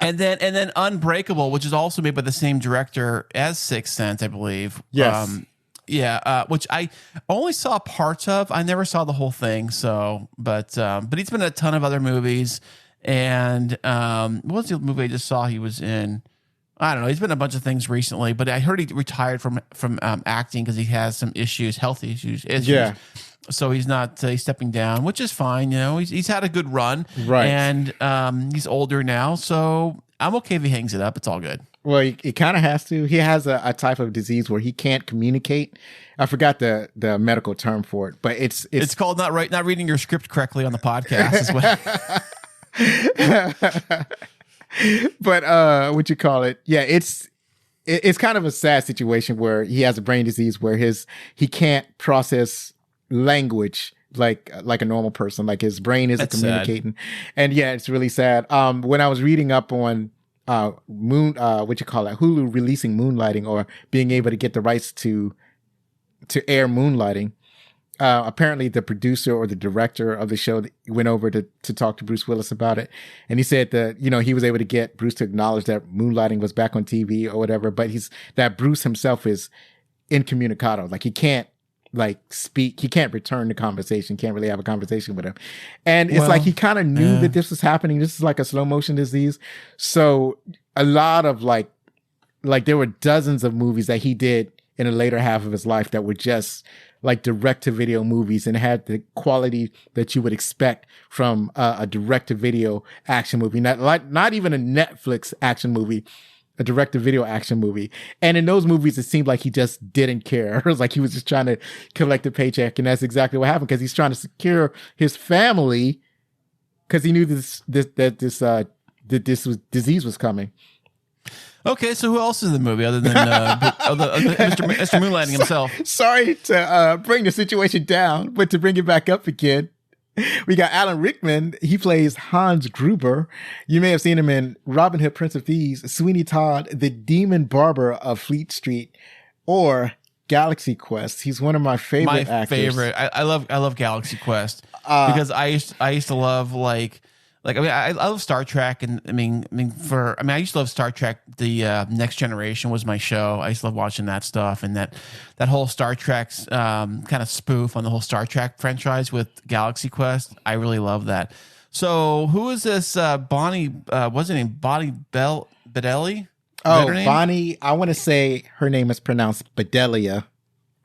And then Unbreakable, which is also made by the same director as Sixth Sense, I believe. Yes. Which I only saw parts of. I never saw the whole thing. So, but he's been in a ton of other movies. And what was the movie I just saw he was in? I don't know. He's been in a bunch of things recently, but I heard he retired from acting because he has some health issues. Yeah. So he's stepping down, which is fine. You know, he's had a good run, right? And he's older now, so I'm okay if he hangs it up. It's all good. Well, he kind of has to. He has a type of disease where he can't communicate. I forgot the medical term for it, but it's called not reading your script correctly on the podcast as well. But what you call it? Yeah, it's kind of a sad situation where he has a brain disease where he can't process language like a normal person. Like his brain isn't communicating, and yeah, it's really sad. When I was reading up on Hulu releasing Moonlighting or being able to get the rights to air Moonlighting. Apparently the producer or the director of the show went over to talk to Bruce Willis about it. And he said that, he was able to get Bruce to acknowledge that Moonlighting was back on TV or whatever, but that Bruce himself is incommunicado. Like he can't speak. He can't return the conversation, can't really have a conversation with him. And it's like he kind of knew that this was happening. This is like a slow motion disease. So a lot of like there were dozens of movies that he did in the later half of his life that were just like direct-to-video movies and had the quality that you would expect from a direct-to-video action movie, not even a Netflix action movie, a direct-to-video action movie. And in those movies, it seemed like he just didn't care. It was like he was just trying to collect a paycheck, and that's exactly what happened because he's trying to secure his family because he knew this disease was coming. Okay, so who else is in the movie other than Mr. Moonlighting himself? Sorry to bring the situation down, but to bring it back up again, we got Alan Rickman. He plays Hans Gruber. You may have seen him in Robin Hood, Prince of Thieves, Sweeney Todd, The Demon Barber of Fleet Street, or Galaxy Quest. He's one of my favorite actors. I love Galaxy Quest because I used to love I love Star Trek, and I used to love Star Trek. The Next Generation was my show. I used to love watching that stuff, and that whole Star Trek's kind of spoof on the whole Star Trek franchise with Galaxy Quest. I really love that. So, who is this Bonnie? What's her name? Bonnie Bedelli? Oh, Bonnie. I want to say her name is pronounced Bedelia.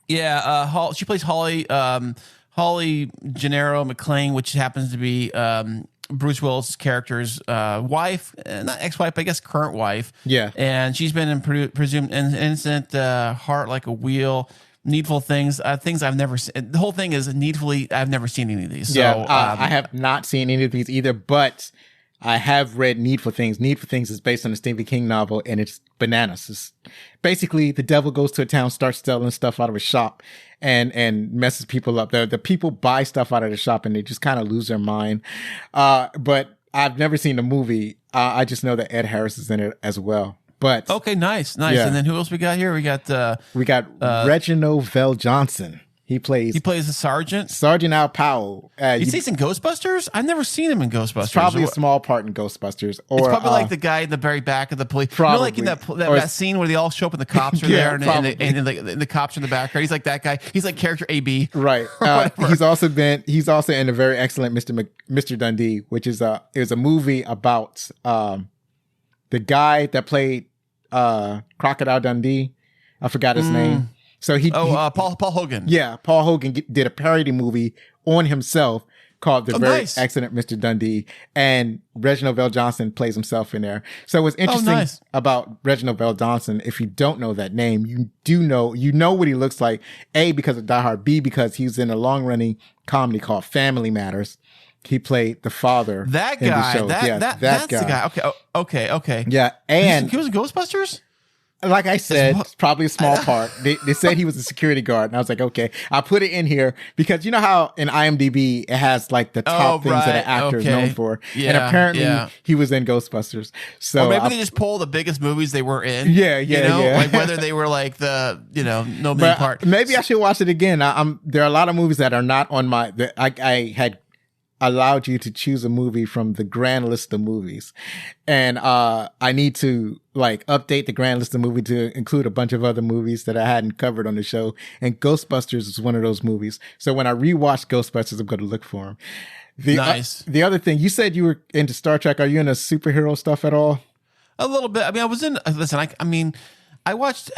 Yeah, she plays Holly Gennaro McClane, which happens to be Bruce Willis' character's wife, not ex-wife, but I guess current wife. Yeah. And she's been in presumed innocent, Heart Like a Wheel, Needful Things, things I've never seen. The whole thing is needfully, I've never seen any of these. So, I have not seen any of these either, but I have read Needful Things. Needful Things is based on a Stephen King novel, and it's bananas. It's basically the devil goes to a town, starts selling stuff out of a shop, and messes people up. The people buy stuff out of the shop, and they just kind of lose their mind. But I've never seen the movie. I just know that Ed Harris is in it as well. But okay, nice. Yeah. And then who else we got here? We got Reginald Vell Johnson. He plays a sergeant. Sergeant Al Powell. He's in Ghostbusters? I've never seen him in Ghostbusters. It's probably a small part in Ghostbusters. Or, it's probably like the guy in the very back of the police. Probably. You know, like in that scene where they all show up and the cops are there and the cops are in the background. He's like that guy. He's like character AB. Right. He's also in a very excellent Mr. Dundee, which is it was a movie about the guy that played Crocodile Dundee. I forgot his name. So Paul Hogan. Yeah, Paul Hogan did a parody movie on himself called The Very nice. Excellent Mr. Dundee, and Reginald Vell Johnson plays himself in there. So what's interesting about Reginald Vell Johnson, if you don't know that name, you know what he looks like, A, because of Die Hard, B, because he's in a long-running comedy called Family Matters. He played the father. That in guy. the show. That's guy. the guy. Okay. Yeah, and he was in Ghostbusters? like I said, it's probably a small part. They said he was a security guard, and I was like, okay, I'll put it in here because you know how in IMDb it has like the top things that an actor is known for, and apparently he was in Ghostbusters. So or maybe they just pull the biggest movies they were in. Yeah, like whether they were like the no main part. Maybe I should watch it again. There are a lot of movies that are not on my. I had allowed you to choose a movie from the grand list of movies, and I need to like update the grand list of movies to include a bunch of other movies that I hadn't covered on the show, and Ghostbusters is one of those movies. So when I rewatch Ghostbusters, I'm going to look for them. Nice. The other thing, you said you were into Star Trek. Are you into superhero stuff at all? A little bit. I mean, I was in. Listen, I watched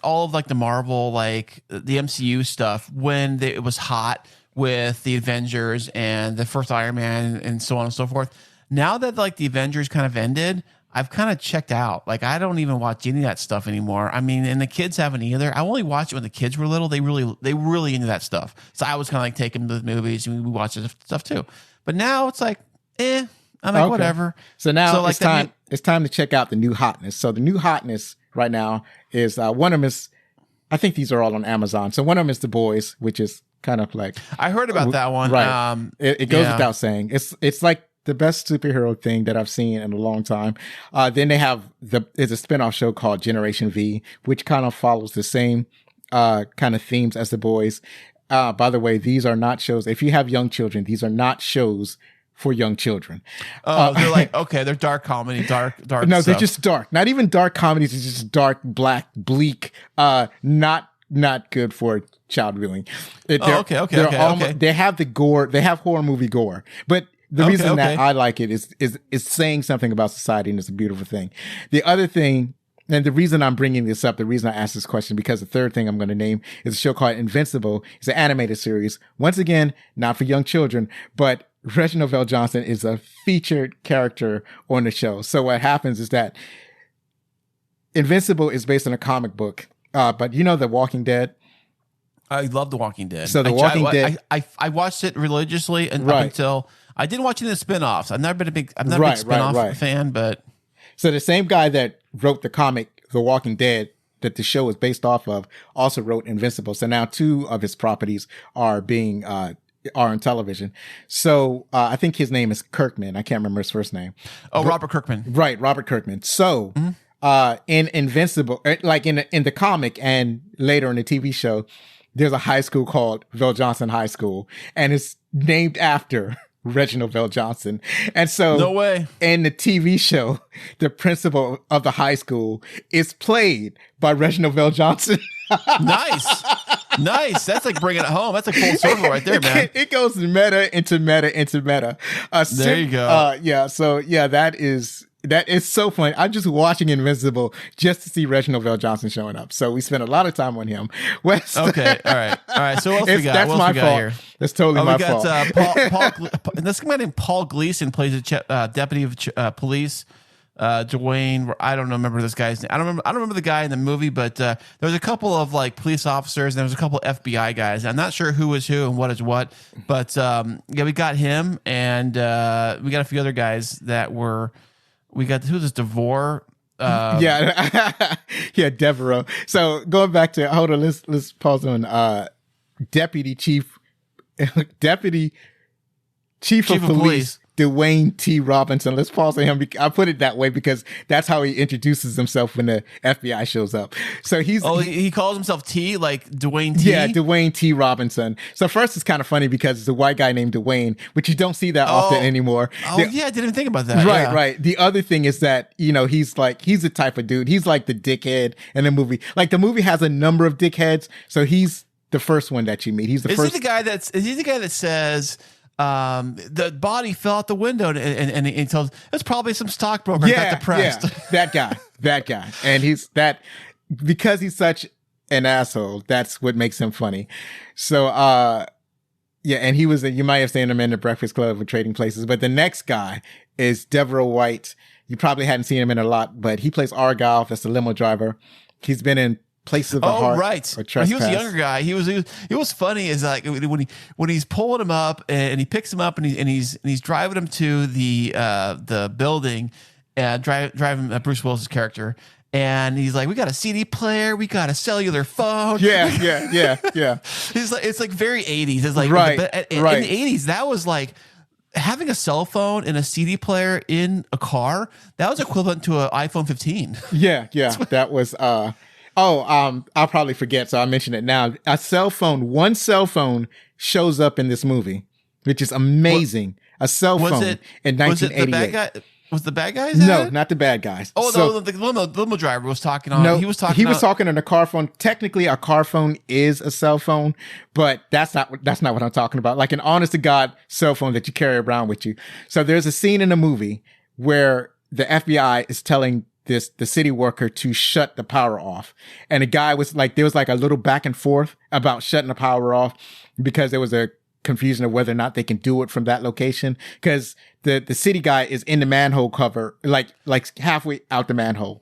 all of like the Marvel, like the MCU stuff when it was hot with the Avengers and the first Iron Man and so on and so forth. Now that like the Avengers kind of ended, I've kind of checked out. Like I don't even watch any of that stuff anymore. I mean, and the kids haven't either. I only watched it when the kids were little. They really into that stuff. So I was kind of like taking them to the movies and we watched this stuff too. But now it's like, I'm like, whatever. So now it's time. It's time to check out the new hotness. So the new hotness right now is one of them is, I think these are all on Amazon. So one of them is The Boys, which is kind of like I heard about that one. Right. It goes without saying. It's like the best superhero thing that I've seen in a long time. Then they have it's a spinoff show called Generation V, which kind of follows the same kind of themes as The Boys. By the way, these are not shows. If you have young children, these are not shows for young children. They're like, okay, they're dark comedy, dark. No, stuff. They're just dark. Not even dark comedies. It's just dark, black, bleak. Not good for child viewing. Okay. They have the gore. They have horror movie gore, but the reason that I like it is saying something about society, and it's a beautiful thing. The other thing, and the reason I'm bringing this up, the reason I asked this question, because the third thing I'm going to name is a show called Invincible. It's an animated series. Once again, not for young children, but Reginald Vell Johnson is a featured character on the show. So what happens is that Invincible is based on a comic book, but you know The Walking Dead? I love The Walking Dead. So The Walking Dead, I watched it religiously and up until I didn't watch any of the spinoffs. I've never been a big spinoff fan, but so the same guy that wrote the comic The Walking Dead that the show is based off of also wrote Invincible. So now two of his properties are being are on television. So I think his name is Kirkman. I can't remember his first name. Oh, Robert Kirkman. Right, Robert Kirkman. So in Invincible, like in the comic and later in the TV show, there's a high school called Vell Johnson High School, and it's named after Reginald Vell Johnson. And so no way. In the TV show, the principal of the high school is played by Reginald Vell Johnson. Nice. That's like bringing it home. That's like full circle right there, man. It goes meta into meta. There you go. That is so funny. I'm just watching Invincible just to see Reginald Vell Johnson showing up. So we spent a lot of time on him. Okay. All right. So what else we got? That's what else my we got fault. here? That's totally my fault. This guy named Paul Gleason plays a deputy of police. Dwayne, I don't remember this guy's name. I don't remember the guy in the movie, but there was a couple of like police officers and there was a couple of FBI guys. I'm not sure who is who and what is what, but we got him and we got a few other guys that were. We got who's this Devore? Devereaux. So going back to let's pause on Deputy Chief of Police Dwayne T. Robinson. Let's pause on him. I put it that way because that's how he introduces himself when the FBI shows up. So he calls himself T, like Dwayne T? Yeah, Dwayne T. Robinson. So first it's kind of funny because it's a white guy named Dwayne, which you don't see that often anymore. I didn't even think about that. Right. The other thing is that, he's the type of dude. He's like the dickhead in the movie. Like the movie has a number of dickheads. So he's the first one that you meet. He's the first. Is he the guy that says, the body fell out the window and he tells it's probably some stockbroker got depressed. Yeah, that guy. And he's that because he's such an asshole. That's what makes him funny. So, Yeah, and he was, you might have seen him in the Breakfast Club or Trading Places, but the next guy is Devereaux White. You probably hadn't seen him in a lot, but he plays Argyle. That's the limo driver. He's been in Places of the Heart. Right. Or Trespass. He was a younger guy. It was funny is like when he's pulling him up and he picks him up and he's driving him to the building, driving Bruce Willis's character. And he's like, we got a CD player, we got a cellular phone. Yeah. He's like, it's like very 80s. It's like, right. In the 80s, that was like having a cell phone and a CD player in a car. That was equivalent to an iPhone 15. Yeah. That was, I'll probably forget, so I'll mention it now. One cell phone shows up in this movie, which is amazing. A cell phone in 1988. Was it the bad guy? Was the bad guys? No, not the bad guys. Oh, so, the limo driver was talking on. No, he was talking on a car phone. Technically, a car phone is a cell phone, but that's not what I'm talking about. Like an honest to God cell phone that you carry around with you. So there's a scene in the movie where the FBI is telling the city worker to shut the power off, and the guy was like, there was like a little back and forth about shutting the power off because there was a confusion of whether or not they can do it from that location, because the city guy is in the manhole cover, like halfway out the manhole.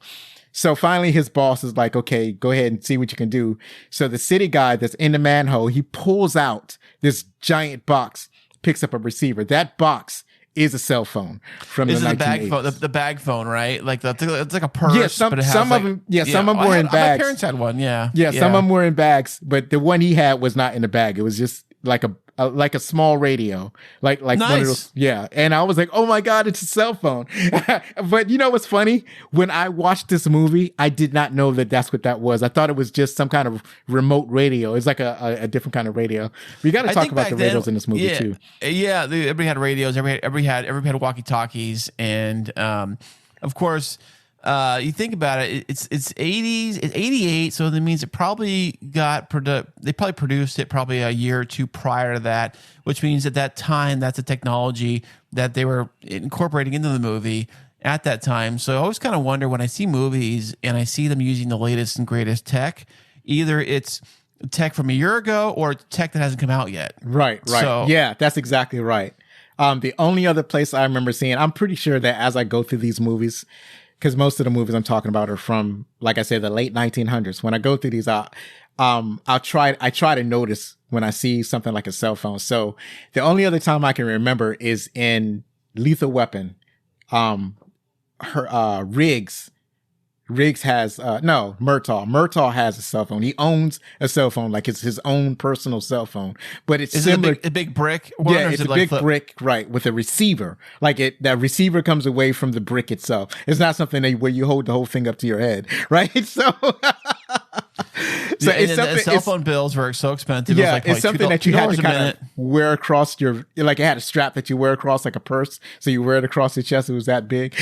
So finally his boss is like, okay, go ahead and see what you can do. So the city guy that's in the manhole, he pulls out this giant box, picks up a receiver. That box is a cell phone from the 1980s. The bag phone, right? Like it's like a purse. Yeah, some of them were in bags. My parents had one. Yeah, some of them were in bags, but the one he had was not in the bag. It was just like a small radio, like nice. One of those. Yeah, and I was like, oh my God, it's a cell phone. But you know what's funny? When I watched this movie, I did not know that that's what that was. I thought it was just some kind of remote radio. It's like a different kind of radio. We got to talk about the radios in this movie too. Yeah, everybody had radios. Everybody had walkie talkies, and of course. You think about it, it's 80s, it's 88, so that means it probably they probably produced it probably a year or two prior to that, which means at that time, that's a technology that they were incorporating into the movie at that time. So I always kind of wonder when I see movies and I see them using the latest and greatest tech, either it's tech from a year ago or tech that hasn't come out yet. Right. So, yeah, that's exactly right. The only other place I remember seeing, I'm pretty sure that as I go through these movies, because most of the movies I'm talking about are from, like I said, the late 1900s. When I go through these, I try to notice when I see something like a cell phone. So the only other time I can remember is in Lethal Weapon. Riggs has, Murtaugh has a cell phone. He owns a cell phone, like it's his own personal cell phone, but it's similar. A big brick? Yeah, it's a big brick, right, with a receiver. Like that receiver comes away from the brick itself. It's not something where you hold the whole thing up to your head, right? So, it's something. Cell phone bills were so expensive. Yeah, it's something that you had to kind of wear across your, like it had a strap that you wear across like a purse. So you wear it across your chest. It was that big.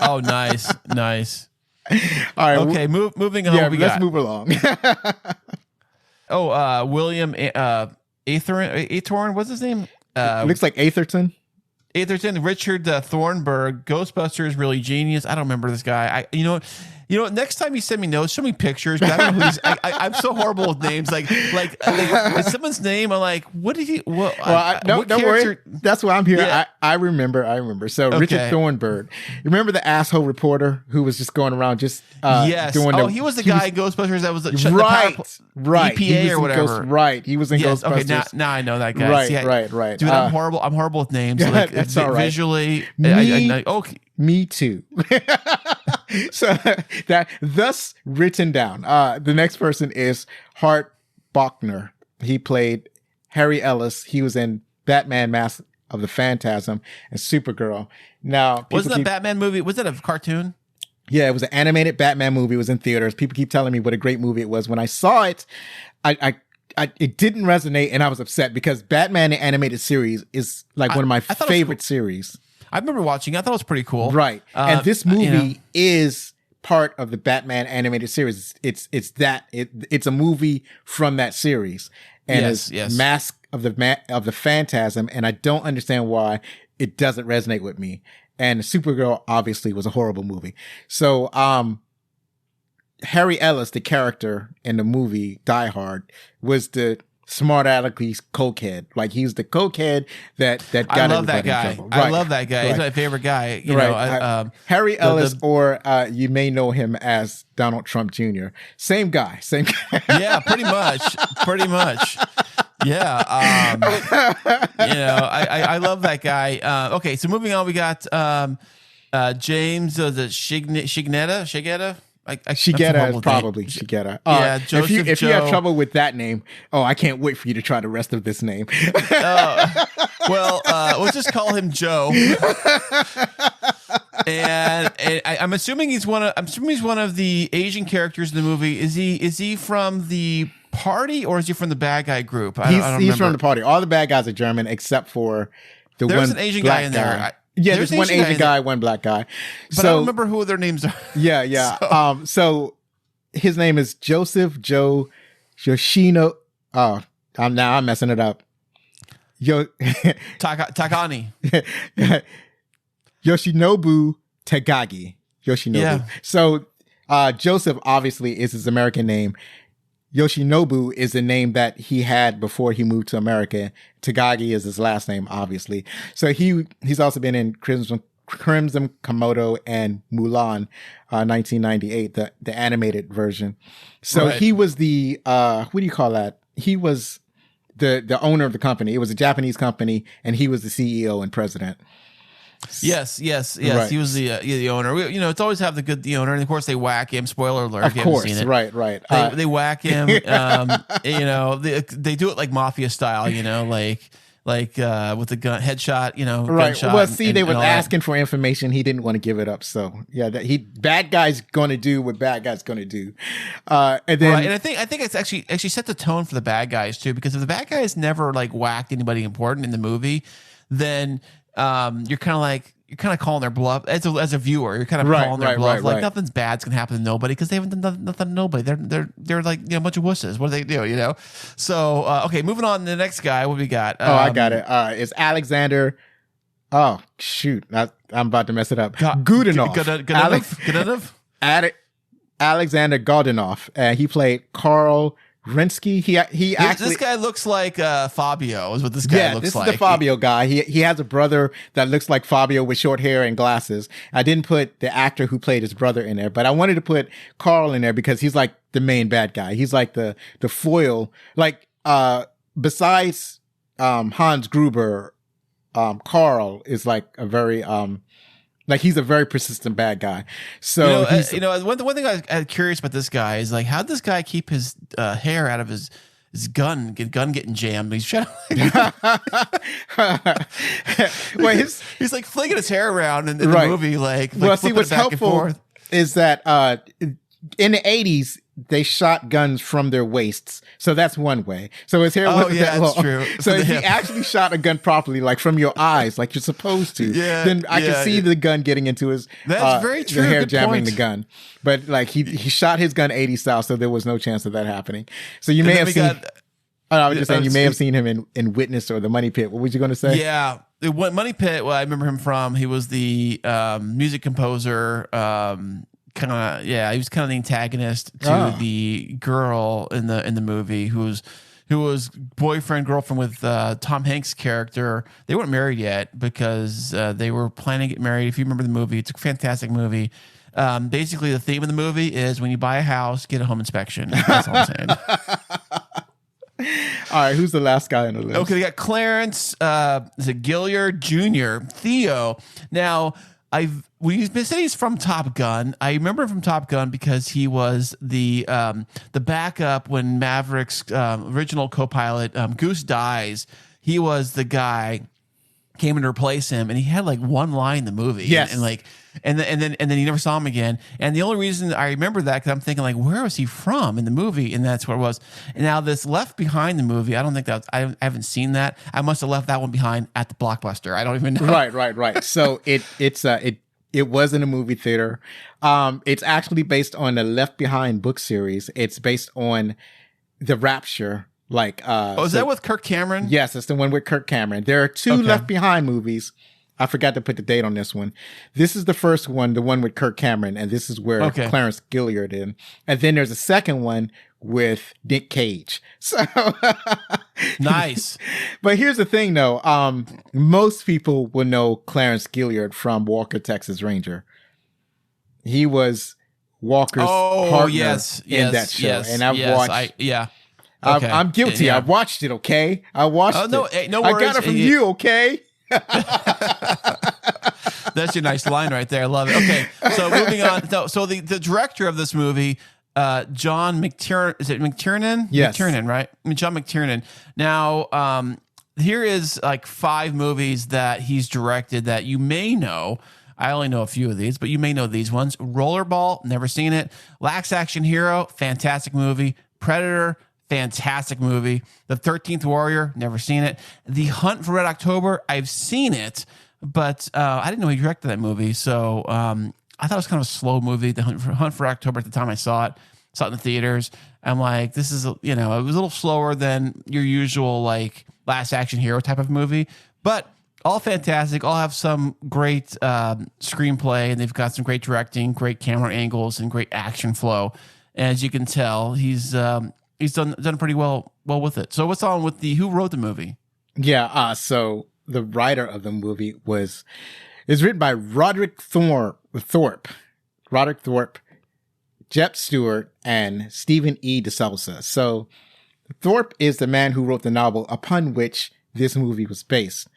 Oh, nice. All right. Okay, moving on. Yeah, let's move along. William Athorn, what's his name? Looks like Atherton. Richard Thornburg. Ghostbusters, really genius. I don't remember this guy. You know, next time you send me notes, show me pictures. But I don't know who I'm so horrible with names. Like someone's name. I'm like, what did he? What? Don't worry. That's why I'm here. Yeah. I remember. So okay. Richard Thornburg. Remember the asshole reporter who was just going around just yes. doing he was the guy in Ghostbusters that was the right EPA or whatever. He was in Ghostbusters. Okay, now I know that guy. Right. Dude, I'm horrible with names. Like, that's all right. Visually, me too. So thus written down. The next person is Hart Bochner. He played Harry Ellis. He was in Batman Mask of the Phantasm and Supergirl. Now, wasn't that Batman movie? Was it a cartoon? Yeah, it was an animated Batman movie. It was in theaters. People keep telling me what a great movie it was. When I saw it, it didn't resonate, and I was upset because Batman the Animated Series is like one of my favorite series. I remember watching. I thought it was pretty cool. Right. And this movie is part of the Batman animated series. It's a movie from that series. And it's Mask of the Phantasm. And I don't understand why it doesn't resonate with me. And Supergirl obviously was a horrible movie. So, Harry Ellis, the character in the movie Die Hard, was the smart alecky cokehead. Like he's the cokehead that got I love that everybody in guy. trouble. I love that guy. He's my favorite guy. You know, Harry Ellis, or you may know him as Donald Trump Jr. Same guy. Yeah, pretty much. Yeah. You know, I love that guy. Okay, so moving on, we got James the Shigeta. Shigeta is probably Shigeta. Yeah, if you have trouble with that name, I can't wait for you to try the rest of this name. Well, we'll just call him Joe. And I'm assuming he's one of the Asian characters in the movie. Is he from the party or is he from the bad guy group? He's from the party. All the bad guys are German except for there's an Asian guy in there. There's one Asian guy, one black guy. But I don't remember who their names are. Yeah. So his name is Joseph Joe Yoshino. Oh, I'm messing it up. Takani. Yoshinobu Tagagi. Yoshinobu. Yeah. So Joseph obviously is his American name. Yoshinobu is the name that he had before he moved to America. Tagagi is his last name, obviously. So he's also been in Crimson Komodo and Mulan, 1998, the animated version. So He was the what do you call that? He was the owner of the company. It was a Japanese company, and he was the CEO and president. Yes. Right. He was the owner. It's always have the owner, and of course they whack him. Spoiler alert! Of course, right. They whack him. They do it like mafia style. Like with the gun headshot. Right. Gunshot. Well, they were asking for information. He didn't want to give it up. So yeah, bad guy's going to do what bad guy's going to do. And then, right. And I think it's actually set the tone for the bad guys too, because if the bad guys never like whacked anybody important in the movie, then you're kind of calling their bluff as a viewer. You're kind of calling their bluff. Like nothing's bad's gonna happen to nobody because they haven't done nothing to nobody. They're like a bunch of wusses. What do they do? So okay, moving on to the next guy. What we got? I got it. It's Alexander. Oh shoot, I'm about to mess it up. Godunov. Alexander Godunov. He played Carl Rinsky. He actually, this guy looks like Fabio is what this guy looks like. This is the Fabio guy. He has a brother that looks like Fabio with short hair and glasses. I didn't put the actor who played his brother in there, but I wanted to put Carl in there because he's like the main bad guy. He's like the foil. Like besides Hans Gruber, Carl is like a very he's a very persistent bad guy. So one thing I was curious about this guy is like, how'd this guy keep his hair out of his gun getting jammed? He's trying he's like flinging his hair around in the movie, like see what's helpful is that in the 80s they shot guns from their waists, so that's one way. So his hair wasn't that long. True. So if he actually shot a gun properly, like from your eyes, like you're supposed to, then I can see the gun getting into his. That's very true. The hair Good jamming point. the gun, but like he shot his gun 80 style, so there was no chance of that happening. So you may have seen. I was just saying, you may have seen him in Witness or The Money Pit. What was you going to say? Yeah, Money Pit. Well, I remember him from. He was the music composer. He was kind of the antagonist to the girl in the movie who was girlfriend with Tom Hanks' character. They weren't married yet because they were planning to get married. If you remember the movie, it's a fantastic movie. Basically, the theme of the movie is when you buy a house, get a home inspection. That's all I'm saying. All right, who's the last guy on the list? Okay, we got Clarence. Is it Gilliard Jr. Theo? Now, we said he's from Top Gun. I remember him from Top Gun because he was the backup when Maverick's original co-pilot Goose dies. He was the guy came in to replace him, and he had like one line in the movie. Yes, and then you never saw him again. And the only reason I remember that because I'm thinking like, where was he from in the movie? And that's what it was. And now this Left Behind the movie, I don't think I haven't seen that. I must have left that one behind at the Blockbuster. I don't even know. Right. So it was in a movie theater. It's actually based on the Left Behind book series. It's based on The Rapture. Is that with Kirk Cameron? Yes, it's the one with Kirk Cameron. There are two Left Behind movies. I forgot to put the date on this one. This is the first one, the one with Kirk Cameron, and this is where Clarence Gilliard in. And then there's a second one with Nick Cage. So nice. But here's the thing, though. Most people will know Clarence Gilliard from Walker, Texas Ranger. He was Walker's partner in that show, and I've watched. Okay. I'm guilty. I watched it. Okay, I watched it. No worries. I got it from you. Okay. That's your nice line right there. I love it. Okay, so moving on. So the director of this movie, John McTiernan, is it McTiernan? Yes. McTiernan, right? John McTiernan. Now, here is like 5 movies that he's directed that you may know. I only know a few of these, but you may know these ones. Rollerball, never seen it. Last Action Hero, fantastic movie. Predator, fantastic movie. The 13th Warrior, never seen it. The Hunt for Red October, I've seen it, but I didn't know he directed that movie. So I thought it was kind of a slow movie, The Hunt for October, at the time I saw it in the theaters. I'm like, this is, it was a little slower than your usual like Last Action Hero type of movie, but all fantastic. All have some great screenplay, and they've got some great directing, great camera angles, and great action flow. And as you can tell, he's done pretty well with it. So what's on with who wrote the movie? Yeah, so the writer of the movie is written by Roderick Thorpe, Jep Stewart, and Stephen E. DeSouza. So Thorpe is the man who wrote the novel upon which this movie was based.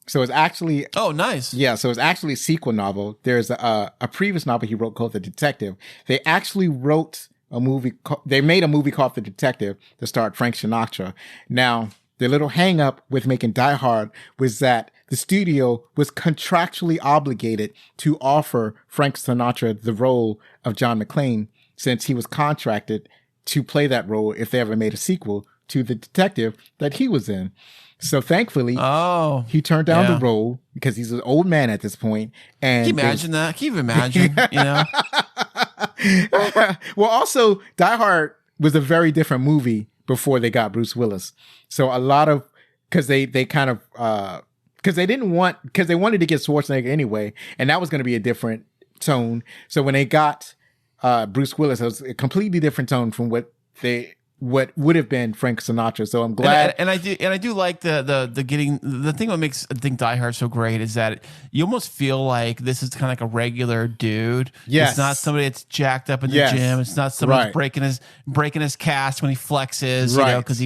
So it's actually... Oh, nice. Yeah, so it's actually a sequel novel. There's a previous novel he wrote called The Detective. They actually wrote a movie... They made a movie called The Detective that starred Frank Sinatra. Now, the little hang-up with making Die Hard was that the studio was contractually obligated to offer Frank Sinatra the role of John McClane, since he was contracted to play that role if they ever made a sequel to The Detective that he was in. So thankfully, he turned down the role because he's an old man at this point. And can you imagine that? Can you imagine? Well, also, Die Hard was a very different movie before they got Bruce Willis. So a lot of, because they wanted to get Schwarzenegger anyway, and that was going to be a different tone. So when they got Bruce Willis, it was a completely different tone from what would have been Frank Sinatra. So I'm glad. And I do like the thing that makes, I think, Die Hard so great is that you almost feel like this is kind of like a regular dude. Yes. It's not somebody that's jacked up in the gym. It's not somebody that's breaking his cast when he flexes,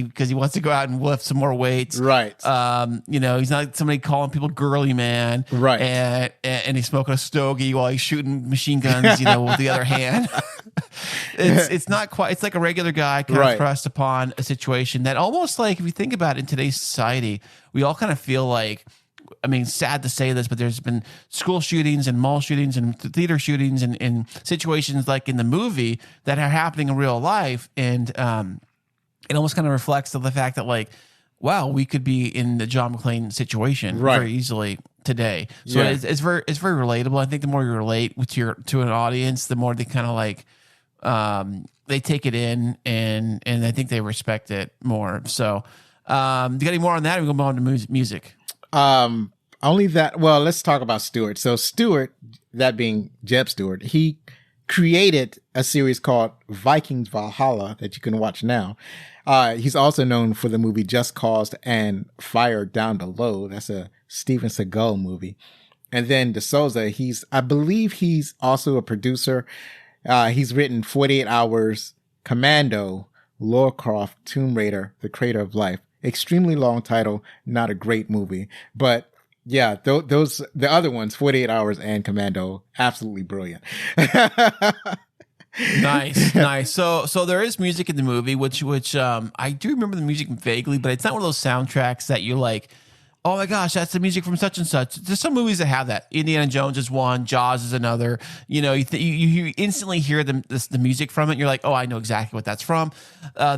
because he wants to go out and lift some more weights. Right. He's not somebody calling people girly man. Right. And he's smoking a stogie while he's shooting machine guns, with the other hand. It's not quite, it's like a regular guy kind of thrust upon a situation that almost, like, if you think about it, in today's society, we all kind of feel like, I mean, sad to say this, but there's been school shootings and mall shootings and theater shootings and situations like in the movie that are happening in real life. And it almost kind of reflects the fact that, like, wow, we could be in the John McClane situation very easily today. So it's very relatable. I think the more you relate to an audience, the more they kind of like, they take it in, and I think they respect it more. So, do you got any more on that? Or we go on to music. Only that. Well, let's talk about Stewart. So Stewart, that being Jeb Stewart, he created a series called Vikings Valhalla that you can watch now. He's also known for the movie Just Cause and Fire Down Below. That's a Steven Seagal movie. And then DeSouza, I believe he's also a producer. He's written 48 Hours, Commando, Lara Croft, Tomb Raider, The Crater of Life. Extremely long title, not a great movie. But yeah, the other ones, 48 Hours and Commando, absolutely brilliant. Nice. So there is music in the movie, which I do remember the music vaguely, but it's not one of those soundtracks that you're like, oh my gosh, that's the music from such and such. There's some movies that have that. Indiana Jones is one, Jaws is another. You instantly hear the music from it. You're like, oh, I know exactly what that's from.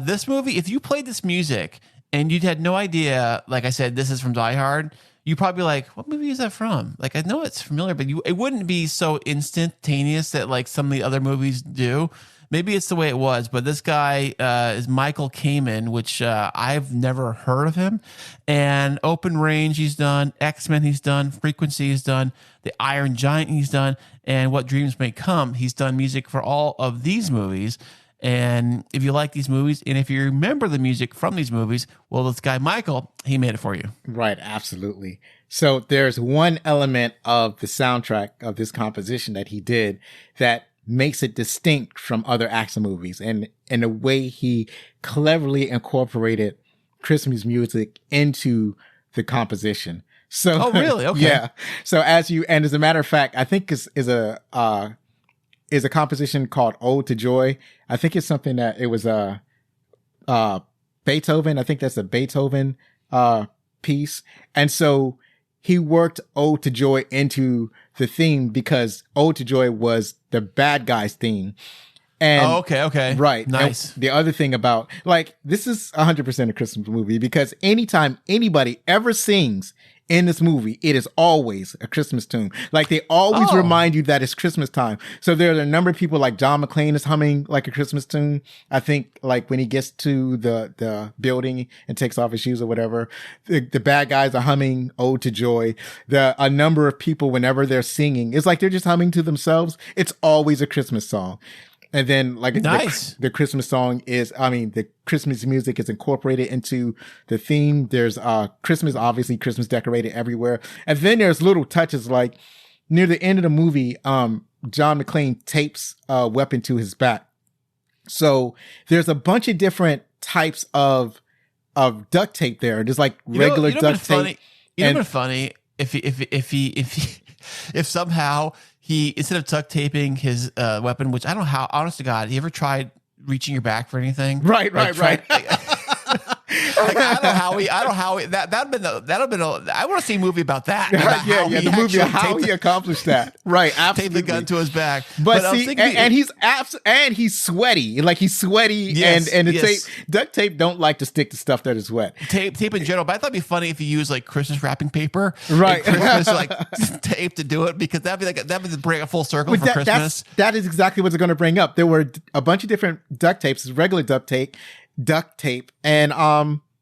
This movie, if you played this music and you had no idea, like I said, this is from Die Hard, you probably be like, what movie is that from? Like, I know it's familiar, but it wouldn't be so instantaneous that like some of the other movies do. maybe it's the way it was, but this guy is Michael Kamen, which I've never heard of him. And Open Range he's done, X-Men he's done, Frequency he's done, The Iron Giant he's done, and What Dreams May Come. He's done music for all of these movies. And if you like these movies, and if you remember the music from these movies, well, this guy Michael, he made it for you. Right, absolutely. So there's one element of the soundtrack of this composition that he did that makes it distinct from other action movies, and in the way he cleverly incorporated Christmas music into the composition. So, oh, really? Okay. Yeah. So as a matter of fact, I think is a composition called Ode to Joy. I think it's something that it was Beethoven. I think that's a Beethoven piece. And so he worked Ode to Joy into the theme because Ode to Joy was the bad guy's theme. And okay. Right. Nice. And the other thing about, like, this is 100% a Christmas movie because anytime anybody ever sings in this movie, it is always a Christmas tune. Like, they always remind you that it's Christmas time. So there are a number of people, like John McClane is humming like a Christmas tune. I think, like, when he gets to the building and takes off his shoes or whatever, the bad guys are humming Ode to Joy. A number of people, whenever they're singing, it's like they're just humming to themselves. It's always a Christmas song. And then, like, nice. the Christmas song the Christmas music is incorporated into the theme. There's Christmas, obviously, Christmas decorated everywhere. And then there's little touches, like near the end of the movie, John McClane tapes a weapon to his back. So there's a bunch of different types of duct tape there. There's like regular duct tape. You know what's funny? If somehow he, instead of duct taping his weapon, which I don't know how, honest to God, you ever tried reaching your back for anything? Right. Like, I don't know how that'd have been I want to see a movie about that. The movie how he accomplished that. Right, absolutely. Tape the gun to his back. But see, he's sweaty. Like, he's sweaty, yes, and the tape, duct tape don't like to stick to stuff that is wet. Tape in general, but I thought it'd be funny if you use like Christmas wrapping paper, right? Christmas like tape to do it, because that would bring a full circle for Christmas. That is exactly what it's going to bring up. There were a bunch of different duct tapes, regular duct tape, and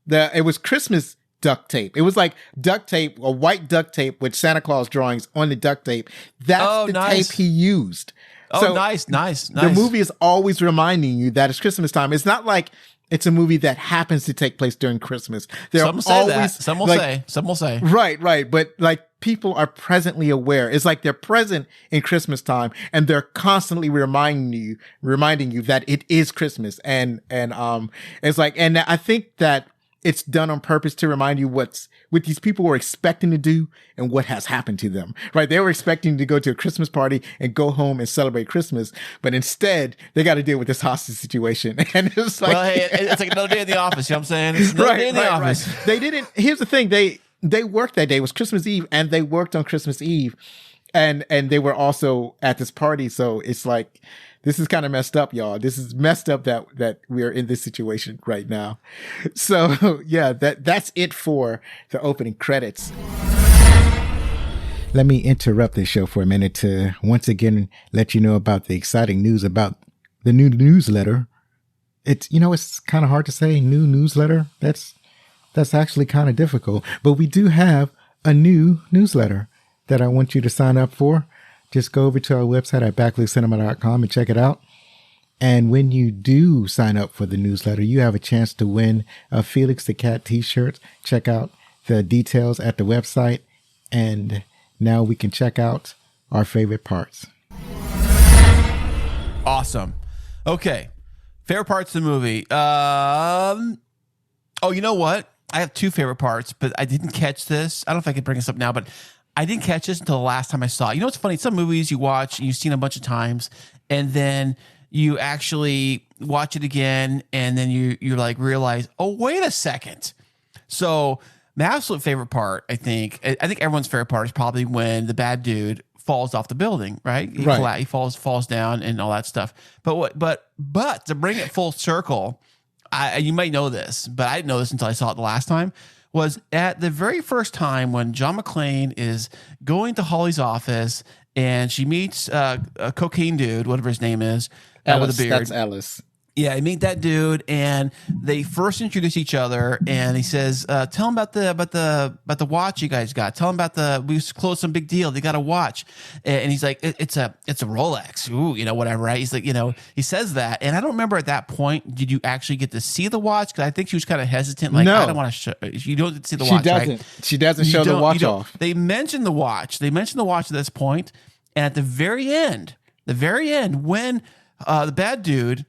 it was Christmas duct tape. It was like duct tape, a white duct tape with Santa Claus drawings on the duct tape. That's tape he used. So nice. The movie is always reminding you that it's Christmas time. It's not like it's a movie that happens to take place during Christmas. Some will say. Right. But like, people are presently aware. It's like they're present in Christmas time, and they're constantly reminding you that it is Christmas. And it's like, and I think that it's done on purpose to remind you what these people were expecting to do and what has happened to them, right? They were expecting to go to a Christmas party and go home and celebrate Christmas, but instead they got to deal with this hostage situation. And it's like, well, hey, it's like another day in the office. You know what I'm saying? It's another day in the office. Right. They didn't. Here's the thing. They worked that day. It was Christmas Eve, and they worked on Christmas Eve, and they were also at this party. So it's like, this is kind of messed up, y'all. This is messed up that we're in this situation right now. So yeah, that's it for the opening credits. Let me interrupt this show for a minute to once again let you know about the exciting news about the new newsletter. It's kind of hard to say new newsletter. That's actually kind of difficult, but we do have a new newsletter that I want you to sign up for. Just go over to our website at backloopcinema.com and check it out. And when you do sign up for the newsletter, you have a chance to win a Felix the Cat t-shirt. Check out the details at the website. And now we can check out our favorite parts. Awesome. Okay. Favorite parts of the movie. Oh, you know what? I have two favorite parts, but I didn't catch this. I don't know if I can bring this up now, but I didn't catch this until the last time I saw it. You know what's funny? Some movies you watch and you've seen a bunch of times, and then you actually watch it again, and then you like realize, oh, wait a second. So my absolute favorite part, I think everyone's favorite part is probably when the bad dude falls off the building, right? He falls down and all that stuff. But to bring it full circle, you might know this, but I didn't know this until I saw it the last time, was at the very first time when John McClane is going to Holly's office and she meets a cocaine dude, whatever his name is, Ellis, with a beard. that's Ellis. Yeah, I meet that dude, and they first introduce each other, and he says, "Tell him about the watch you guys got. Tell him about we closed some big deal. They got a watch," and he's like, "It's a Rolex, ooh, whatever." Right? He's like, he says that, and I don't remember at that point. Did you actually get to see the watch? Because I think she was kind of hesitant. Like, no. I don't want to show. You don't get to see the watch. Right? She doesn't show the watch off. They mention the watch. They mention the watch at this point, and at the very end, when the bad dude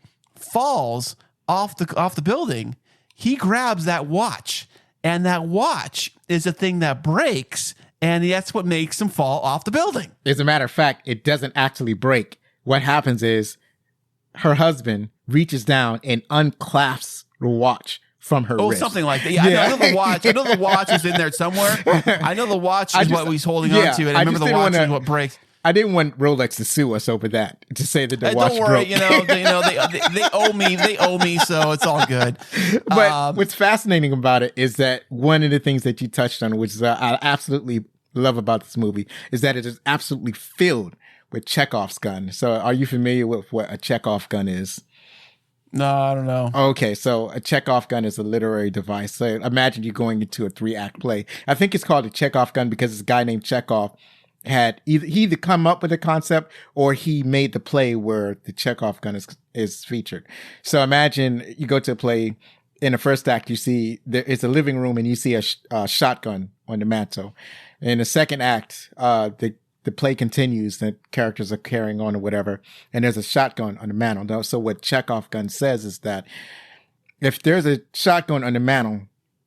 falls off the building, he grabs that watch, and that watch is a thing that breaks, and that's what makes him fall off the building. As a matter of fact, it doesn't actually break. What happens is her husband reaches down and unclasps the watch from her wrist. Something like that. Yeah, I know the watch. I know the watch is in there somewhere. I know the watch is what he's holding on to, and I remember the watch is what breaks. I didn't want Rolex to sue us over that, to say that the watch don't worry, broke. They owe me. They owe me, so it's all good. But what's fascinating about it is that one of the things that you touched on, which is I absolutely love about this movie, is that it is absolutely filled with Chekhov's gun. So are you familiar with what a Chekhov gun is? No, I don't know. Okay, so a Chekhov gun is a literary device. So imagine you going into a 3-act play. I think it's called a Chekhov gun because this guy named Chekhov had either come up with the concept or he made the play where the Chekhov gun is featured. So imagine you go to a play, in the first act you see it's a living room and you see a shotgun on the mantle. In the second act, the play continues, the characters are carrying on or whatever, and there's a shotgun on the mantle. So what Chekhov gun says is that if there's a shotgun on the mantle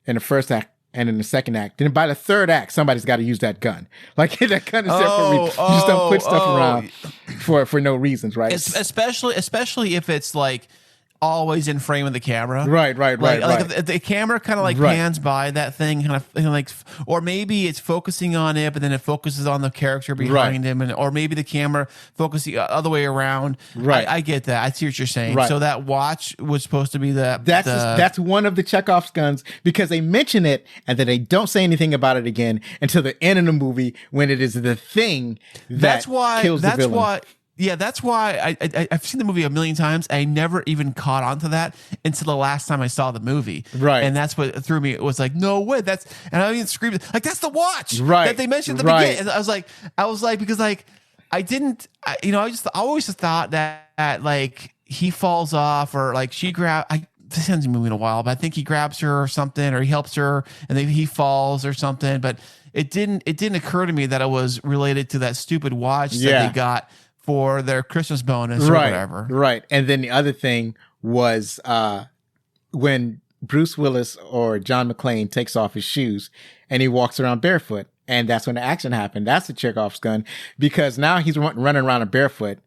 in the first act and in the second act, then by the third act, somebody's got to use that gun. Like that gun is there for you just don't put stuff around for no reasons, right? Especially if it's like always in frame of the camera. Right. Like if the camera kind of like pans by that thing, kind of like, or maybe it's focusing on it, but then it focuses on the character behind him, or maybe the camera focuses the other way around. Right. I get that. I see what you're saying. Right. So that watch was supposed to be that's one of the Chekhov's guns, because they mention it and then they don't say anything about it again until the end of the movie when it is the thing that kills the villain. Yeah, that's why I've seen the movie a million times. I never even caught on to that until the last time I saw the movie. Right. And that's what threw me. It was like, no way. And I even screamed, like, that's the watch that they mentioned at the beginning. And I was like, because like, I always thought that like he falls off or like she this hasn't been moving in a while, but I think he grabs her or something, or he helps her and then he falls or something. But it didn't occur to me that it was related to that stupid watch that they got for their Christmas bonus or whatever. Right. And then the other thing was when Bruce Willis or John McClane takes off his shoes and he walks around barefoot. And that's when the action happened. That's the Chekhov's gun, because now he's running around barefoot.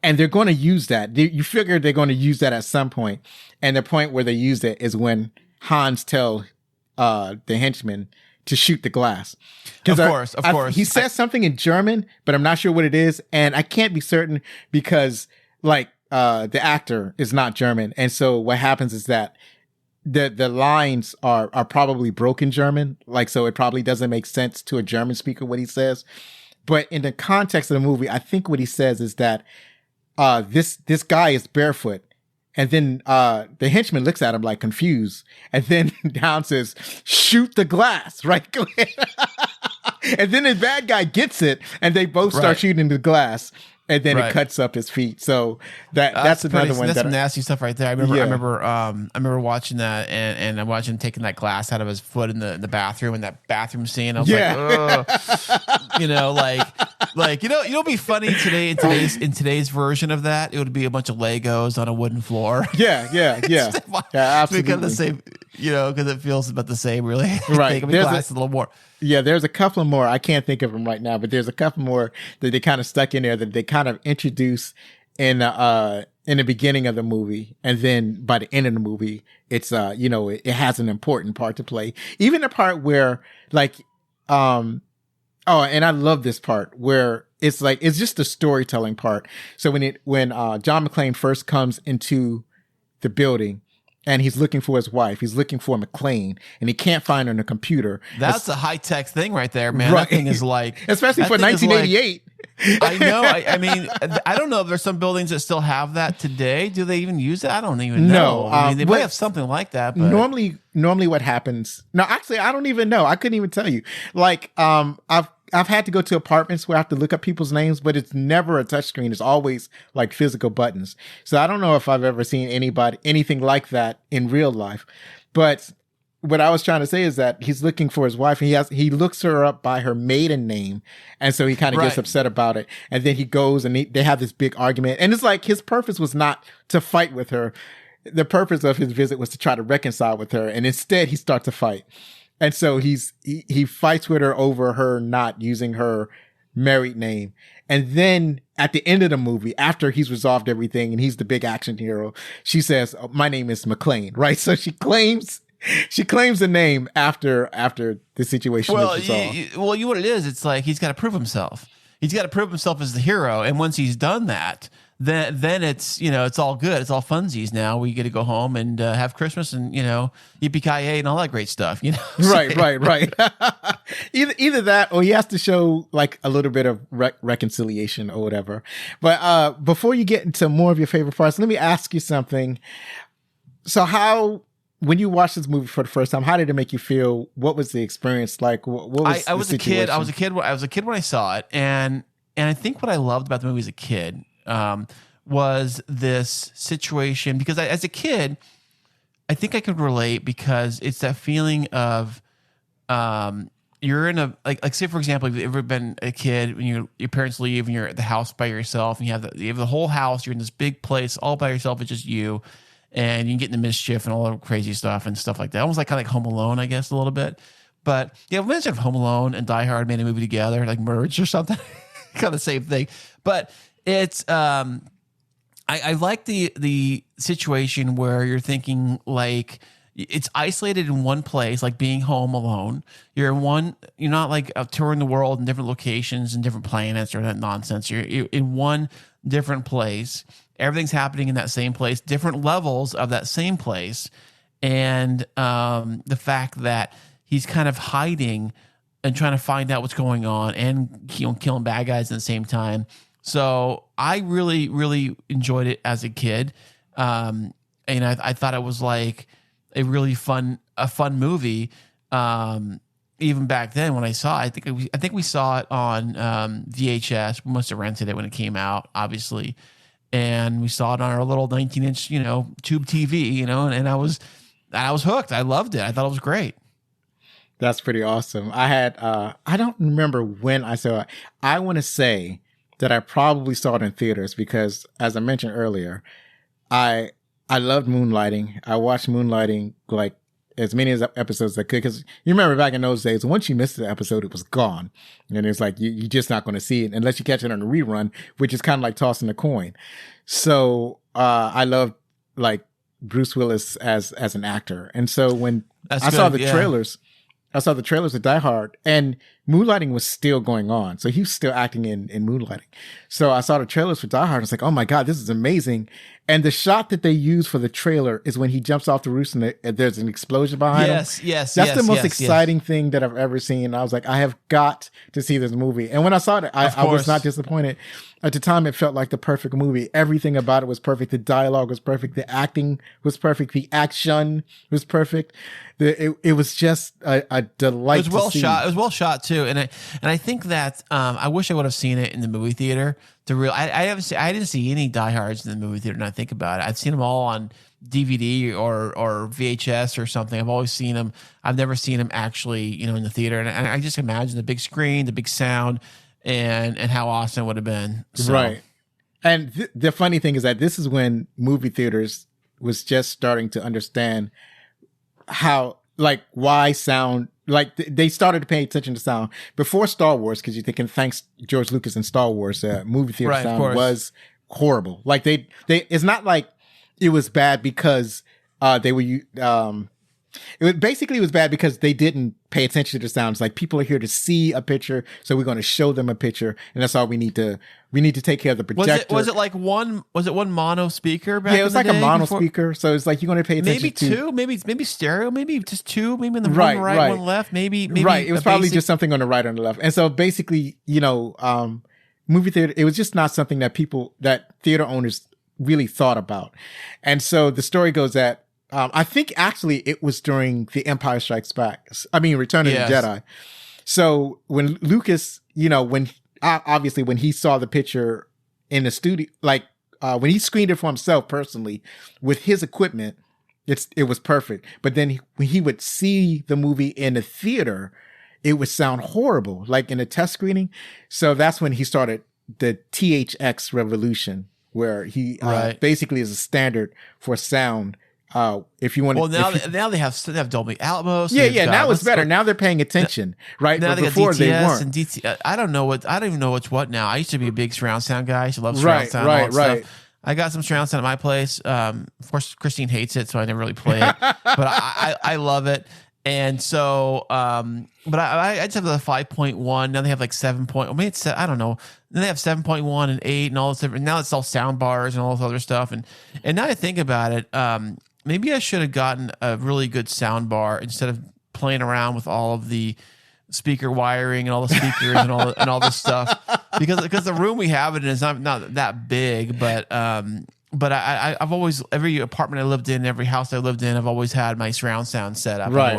And they're going to use that. You figure they're going to use that at some point. And the point where they use it is when Hans tell the henchman to shoot the glass. Of course. He says something in German, but I'm not sure what it is. And I can't be certain because like the actor is not German. And so what happens is that the lines are probably broken German. Like, so it probably doesn't make sense to a German speaker what he says. But in the context of the movie, I think what he says is that this guy is barefoot. And then the henchman looks at him like confused. And then Down says, shoot the glass, right? And then the bad guy gets it and they both start shooting the glass. And then it cuts up his feet. So that's another one. That's some nasty stuff right there. I remember watching that and I watched him taking that glass out of his foot in the bathroom, in that bathroom scene. I was like, ugh. It'll be funny today in today's version of that. It would be a bunch of Legos on a wooden floor. Yeah, absolutely. Because the same, because it feels about the same, really. Right. Take glass a little more. Yeah, there's a couple more. I can't think of them right now, but there's a couple more that they kind of stuck in there that they kind of introduce in the beginning of the movie, and then by the end of the movie, it's it has an important part to play. Even the part where and I love this part where it's just the storytelling part. So when John McClane first comes into the building, and he's looking for his wife. He's looking for McClane, and he can't find her on the computer. That's a high-tech thing right there, man. Right. That thing is like... Especially for 1988. I know. I mean, I don't know if there's some buildings that still have that today. Do they even use it? I don't even know. I mean, they might have something like that. But normally what happens... No, actually, I don't even know. I couldn't even tell you. Like, I've had to go to apartments where I have to look up people's names, but it's never a touchscreen. It's always like physical buttons. So I don't know if I've ever seen anything like that in real life. But what I was trying to say is that he's looking for his wife, and he looks her up by her maiden name. And so he kind of gets upset about it. And then he goes and they have this big argument. And it's like his purpose was not to fight with her. The purpose of his visit was to try to reconcile with her. And instead he starts to fight. And so he fights with her over her not using her married name. And then at the end of the movie, after he's resolved everything and he's the big action hero, she says, oh, my name is McClane, right? So she claims the name after the situation is resolved. Well, what it is, it's like he's got to prove himself. He's got to prove himself as the hero. And once he's done that, then it's, it's all good. It's all funsies now. We get to go home and have Christmas and, yippee-ki-yay and all that great stuff, Right. Either that or he has to show like a little bit of reconciliation or whatever. But before you get into more of your favorite parts, let me ask you something. So when you watched this movie for the first time, how did it make you feel? What was the experience like? What was I was a kid. I was a kid when I saw it. And I think what I loved about the movie as a kid was this situation, because as a kid, I think I could relate, because it's that feeling of you're in a like say for example, have you ever been a kid when your parents leave and you're at the house by yourself and you have the whole house, you're in this big place all by yourself, it's just you, and you get into mischief and all the crazy stuff and stuff like that, almost like kind of like Home Alone, I guess, a little bit. But imagine if Home Alone and Die Hard made a movie together, like merged or something. Kind of the same thing. But it's I like the situation where you're thinking like it's isolated in one place, like being home alone. You're not like touring the world in different locations and different planets or that nonsense. You're in one different place. Everything's happening in that same place, different levels of that same place. And the fact that he's kind of hiding and trying to find out what's going on and killing bad guys at the same time. So I really, really enjoyed it as a kid. And I thought it was like a really fun movie. Even back then when I saw it, I think we saw it on VHS. We must have rented it when it came out, obviously. And we saw it on our little 19-inch, tube TV, and I was hooked. I loved it. I thought it was great. That's pretty awesome. I don't remember when I saw it. I want to say that I probably saw it in theaters because, as I mentioned earlier, I loved Moonlighting. I watched Moonlighting like as many episodes as I could, because you remember back in those days, once you missed the episode, it was gone. And it's like, you're just not going to see it unless you catch it on a rerun, which is kind of like tossing a coin. So I loved like Bruce Willis as an actor. And so when I saw the trailers of Die Hard, and Moonlighting was still going on. So he was still acting in Moonlighting. So I saw the trailers for Die Hard. And it's like, oh my God, this is amazing. And the shot that they use for the trailer is when he jumps off the roof and there's an explosion behind him. Yes. That's the most exciting thing that I've ever seen. And I was like, I have got to see this movie. And when I saw it, I was not disappointed. At the time, it felt like the perfect movie. Everything about it was perfect. The dialogue was perfect. The acting was perfect. The action was perfect. It was just a delight. It was well shot. It was well shot too. And I think that I wish I would have seen it in the movie theater. I didn't see any Die Hards in the movie theater. Now I think about it, I've seen them all on DVD or VHS or something. I've always seen them. I've never seen them actually, in the theater. And I just imagine the big screen, the big sound, and how awesome it would have been. So. Right. And the funny thing is that this is when movie theaters was just starting to understand how, like, why sound, like they started to pay attention to sound before Star Wars, because you're thinking, thanks George Lucas and Star Wars, movie theater sound was horrible. Like they it's not like it was bad because they were It was bad because they didn't pay attention to the sounds. Like, people are here to see a picture, so we're going to show them a picture, and that's all we need to take care of the projector. Was it one mono speaker back? Yeah, it was like a mono speaker. So it's like you're going to pay attention maybe to two, maybe stereo, maybe just two, maybe in the right, one right, one left, maybe right. It was probably just something on the right or on the left. And so basically, movie theater, it was just not something that theater owners really thought about. And so the story goes that I think actually it was during The Empire Strikes Back. Return of the Jedi. So when Lucas, when he saw the picture in the studio, like when he screened it for himself personally with his equipment, it was perfect. But then when he would see the movie in the theater, it would sound horrible, like in a test screening. So that's when he started the THX revolution, where he basically is a standard for sound. If you want, now they have Dolby Atmos. Now it's better. Now they're paying attention, right? Now but before they weren't. And DT, I don't even know what's what now. I used to be a big surround sound guy. I used to love surround sound. Right. I got some surround sound at my place. Of course, Kristine hates it, so I never really play it. But I love it. And so, but I just have the 5.1. Now they have like 7. I don't know. Then they have 7.1 and 8 and all this different. Now it's all sound bars and all this other stuff. And now I think about it, maybe I should have gotten a really good sound bar instead of playing around with all of the speaker wiring and all the speakers and all this stuff, because the room we have it in is not that big, but I've always, every apartment I lived in, every house I lived in, I've always had my surround sound set up. Right.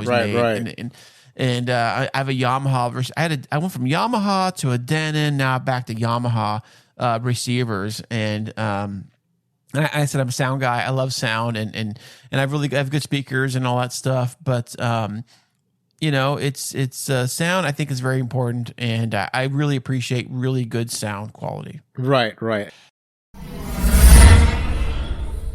And I have a Yamaha. I went from Yamaha to a Denon, now back to Yamaha receivers, and I said I'm a sound guy. I love sound, and I have good speakers and all that stuff. But it's sound, I think, is very important, and I really appreciate really good sound quality. Right.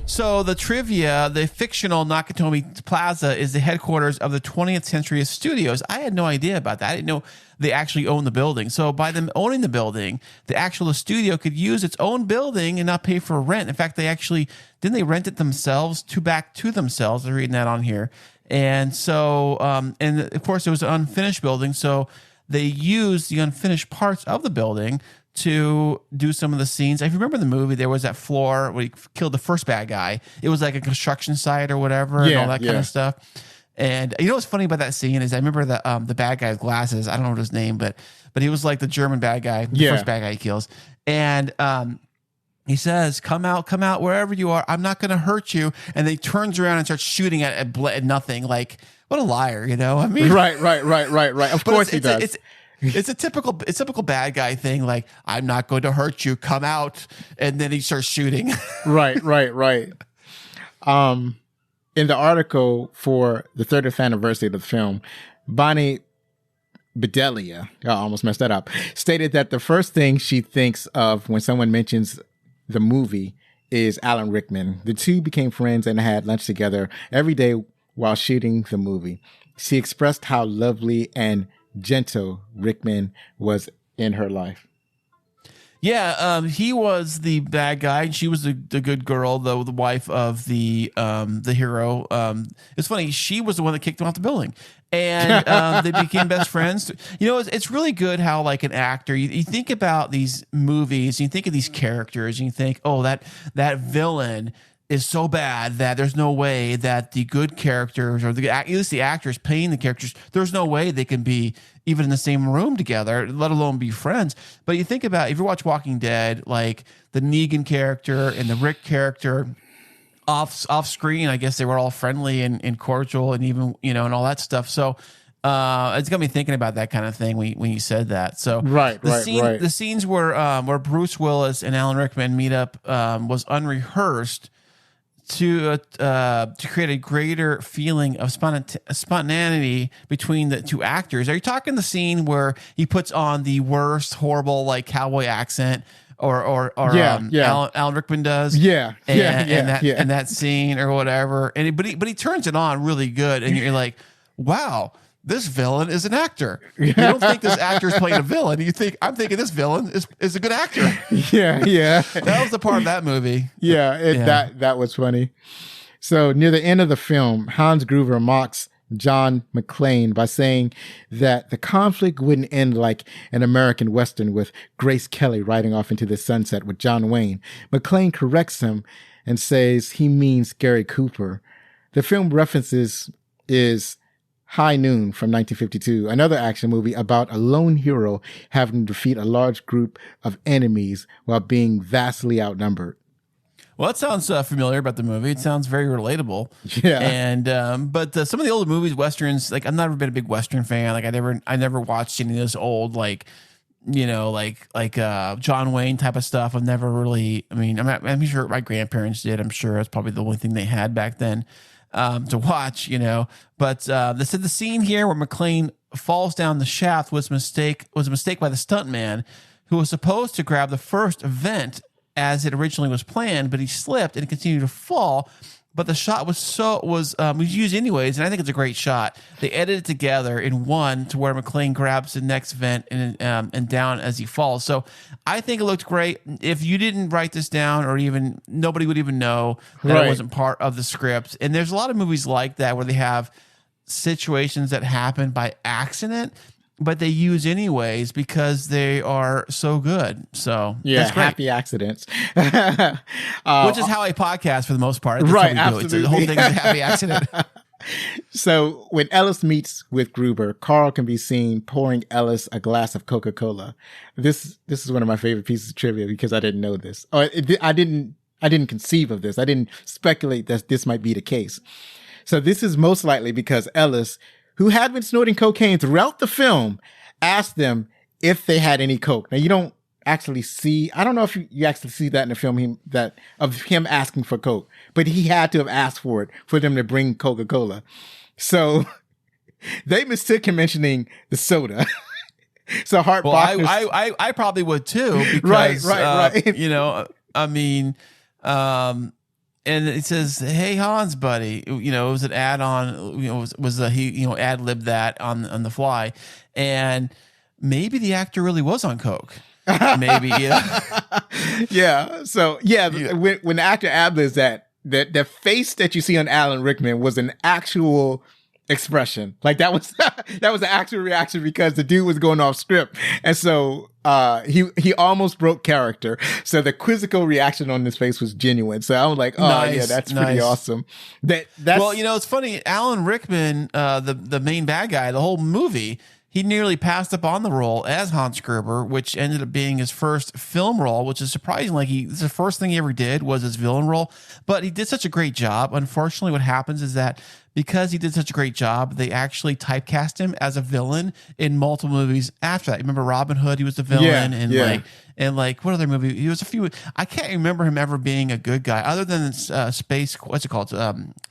So the trivia, the fictional Nakatomi Plaza is the headquarters of the 20th Century Studios. I had no idea about that. I didn't know they actually own the building. So by them owning the building, the actual studio could use its own building and not pay for rent. In fact, didn't they rent it themselves back to themselves? I'm reading that on here. And so, and of course it was an unfinished building. So they used the unfinished parts of the building to do some of the scenes. If you remember the movie, there was that floor where he killed the first bad guy. It was like a construction site or whatever, and all that kind of stuff. And you know what's funny about that scene is I remember the bad guy's glasses. I don't know what his name, but he was like the German bad guy, the first bad guy he kills. And he says, "Come out, wherever you are. I'm not going to hurt you." And then he turns around and starts shooting at nothing. Like, what a liar, I mean, right. Of course he does. It's a typical bad guy thing. Like, I'm not going to hurt you. Come out, and then he starts shooting. Right. In the article for the 30th anniversary of the film, Bonnie Bedelia, I almost messed that up, stated that the first thing she thinks of when someone mentions the movie is Alan Rickman. The two became friends and had lunch together every day while shooting the movie. She expressed how lovely and gentle Rickman was in her life. Yeah, he was the bad guy, and she was the good girl, the wife of the hero. It's funny, she was the one that kicked him off the building, and they became best friends. It's really good how, like, an actor, you think about these movies, you think of these characters, and you think, oh, that villain is so bad that there's no way that the good characters, or at least the actors playing the characters, there's no way they can be even in the same room together, let alone be friends. But you think about, if you watch Walking Dead, like the Negan character and the Rick character, off screen, I guess they were all friendly and cordial, and even, and all that stuff. So it's got me thinking about that kind of thing when you said that. So the scenes where Bruce Willis and Alan Rickman meet up was unrehearsed to create a greater feeling of spontaneity between the two actors. Are you talking the scene where he puts on the worst, horrible, like, cowboy accent, or Alan Rickman does? And that scene or whatever. But he turns it on really good, and you're like, wow, this villain is an actor. You don't think this actor is playing a villain. I'm thinking this villain is a good actor. Yeah. That was the part of that movie. That was funny. So near the end of the film, Hans Gruber mocks John McClane by saying that the conflict wouldn't end like an American Western with Grace Kelly riding off into the sunset with John Wayne. McClane corrects him and says he means Gary Cooper. The film references is High Noon from 1952, another action movie about a lone hero having to defeat a large group of enemies while being vastly outnumbered. Well, that sounds familiar about the movie. It sounds very relatable. Yeah. And but some of the older movies, westerns, like I've never been a big western fan. Like I never watched any of those old like John Wayne type of stuff. I've never really. I mean, I'm sure my grandparents did. I'm sure that's probably the only thing they had back then to watch. But they said the scene here where McClane falls down the shaft was a mistake by the stuntman who was supposed to grab the first vent as it originally was planned, but he slipped and continued to fall. But the shot was used anyways, and I think it's a great shot. They edited it together in one to where McClane grabs the next vent and down as he falls. So I think it looked great. If you didn't write this down, or even nobody would even know that it wasn't part of the script. And there's a lot of movies like that where they have situations that happen by accident, but they use anyways because they are so good. So yeah, happy accidents. Which is how I podcast for the most part. That's right, how we do it. absolutely. The whole thing is a happy accident. So when Ellis meets with Gruber, Carl can be seen pouring Ellis a glass of Coca-Cola. This is one of my favorite pieces of trivia because I didn't know this. I didn't conceive of this. I didn't speculate that this might be the case. So this is most likely because Ellis, who had been snorting cocaine throughout the film, asked them if they had any coke. Now, you don't actually see, I don't know if you actually see that in the film, of him asking for coke, but he had to have asked for it for them to bring Coca-Cola. So they mistook him mentioning the soda. So Hart Bachner, I probably would too. Because, right. I mean, and it says, "Hey Hans, buddy," it was an add on. He ad libbed that on the fly, and maybe the actor really was on coke. Maybe, yeah. So when the actor ad libs that the face that you see on Alan Rickman was an actual expression. Like that was an actual reaction because the dude was going off script, and so he almost broke character. So the quizzical reaction on his face was genuine. So I was like, yeah, that's pretty awesome. That's well, it's funny. Alan Rickman, the main bad guy, the whole movie, he nearly passed up on the role as Hans Gruber, which ended up being his first film role, which is surprising. Like the first thing he ever did was his villain role, but he did such a great job. Unfortunately, what happens is that because he did such a great job, they actually typecast him as a villain in multiple movies after that. Remember Robin Hood? He was the villain, and what other movie? He was a few. I can't remember him ever being a good guy, other than Space. What's it called?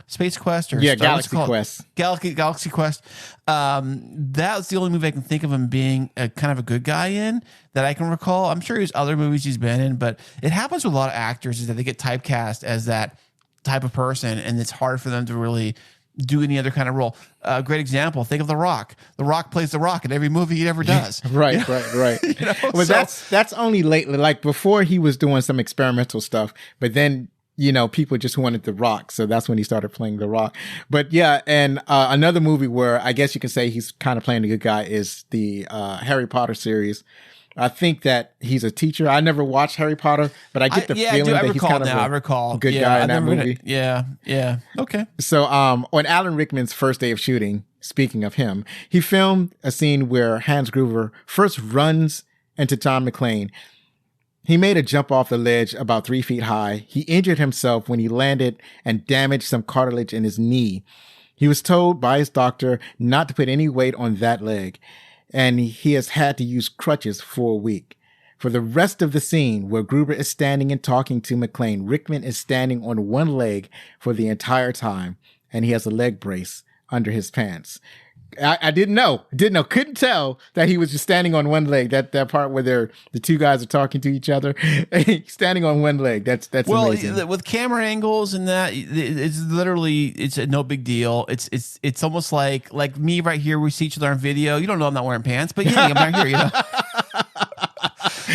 Space Quest or Galaxy Quest. Galaxy Quest. That's the only movie I can think of him being a kind of a good guy in that I can recall. I'm sure there's other movies he's been in, but it happens with a lot of actors is that they get typecast as that type of person, and it's hard for them to really do any other kind of role. Great example. Think of The Rock. The Rock plays The Rock in every movie he ever does. Right. Well, that's only lately. Like before, he was doing some experimental stuff, but then people just wanted The Rock, so that's when he started playing The Rock. But yeah, and another movie where I guess you could say he's kind of playing the good guy is the Harry Potter series. I think that he's a teacher. I never watched Harry Potter, but I get the feeling that he's kind of a good guy in that movie. Yeah. Okay. So on Alan Rickman's first day of shooting, speaking of him, he filmed a scene where Hans Gruber first runs into John McClane. He made a jump off the ledge about 3 feet high. He injured himself when he landed and damaged some cartilage in his knee. He was told by his doctor not to put any weight on that leg, and he has had to use crutches for a week. For the rest of the scene where Gruber is standing and talking to McClane, Rickman is standing on one leg for the entire time, and he has a leg brace under his pants. I didn't know, couldn't tell that he was just standing on one leg. That part where the two guys are talking to each other, standing on one leg. That's amazing. With camera angles and that, it's no big deal. It's almost like me right here. We see each other on video. You don't know I'm not wearing pants, but yeah, I'm right here.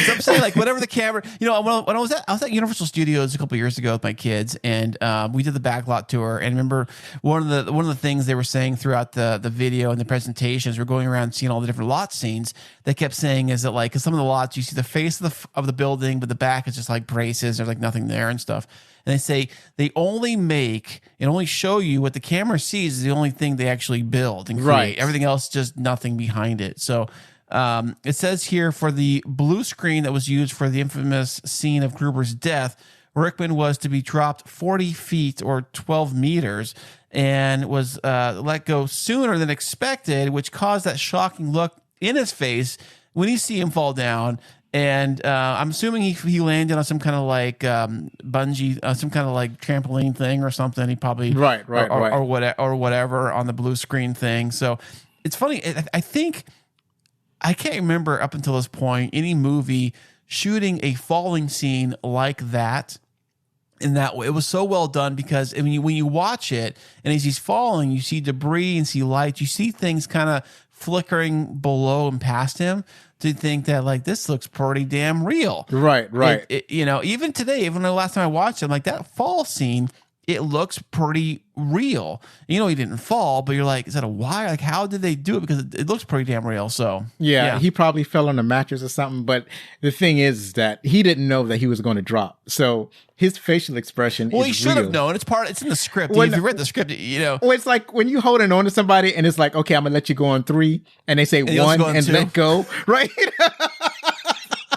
So I'm saying, like, whatever the camera, when I was at Universal Studios a couple of years ago with my kids, and we did the backlot tour. And remember, one of the things they were saying throughout the video and the presentations, we're going around seeing all the different lot scenes. They kept saying is that, like, because some of the lots you see the face of the building, but the back is just like braces. There's like nothing there and stuff. And they say they only make and only show you what the camera sees is the only thing they actually build and create. Right. Everything else, just nothing behind it. So it says here, for the blue screen that was used for the infamous scene of Gruber's death, Rickman was to be dropped 40 feet or 12 meters and was let go sooner than expected, which caused that shocking look in his face when you see him fall down. And I'm assuming he landed on some kind of like bungee, some kind of like trampoline thing or something. He probably or whatever on the blue screen thing. So it's funny. I think I can't remember up until this point any movie shooting a falling scene like that. In that way, it was so well done because I mean, when you watch it and as he's falling, you see debris and see lights, you see things kind of flickering below and past him. To think that, like, this looks pretty damn real. Right. Even today, even the last time I watched it, I'm like, that fall scene, it looks pretty real. He didn't fall, but you're like, is that a wire? Like, how did they do it? Because it looks pretty damn real. So yeah, he probably fell on a mattress or something. But the thing is that he didn't know that he was going to drop. So his facial expression he should have known. It's in the script. If you read the script, Well, it's like when you holding on to somebody and it's like, okay, I'm going to let you go on 3. And they say and 1 and 2. Let go. Right?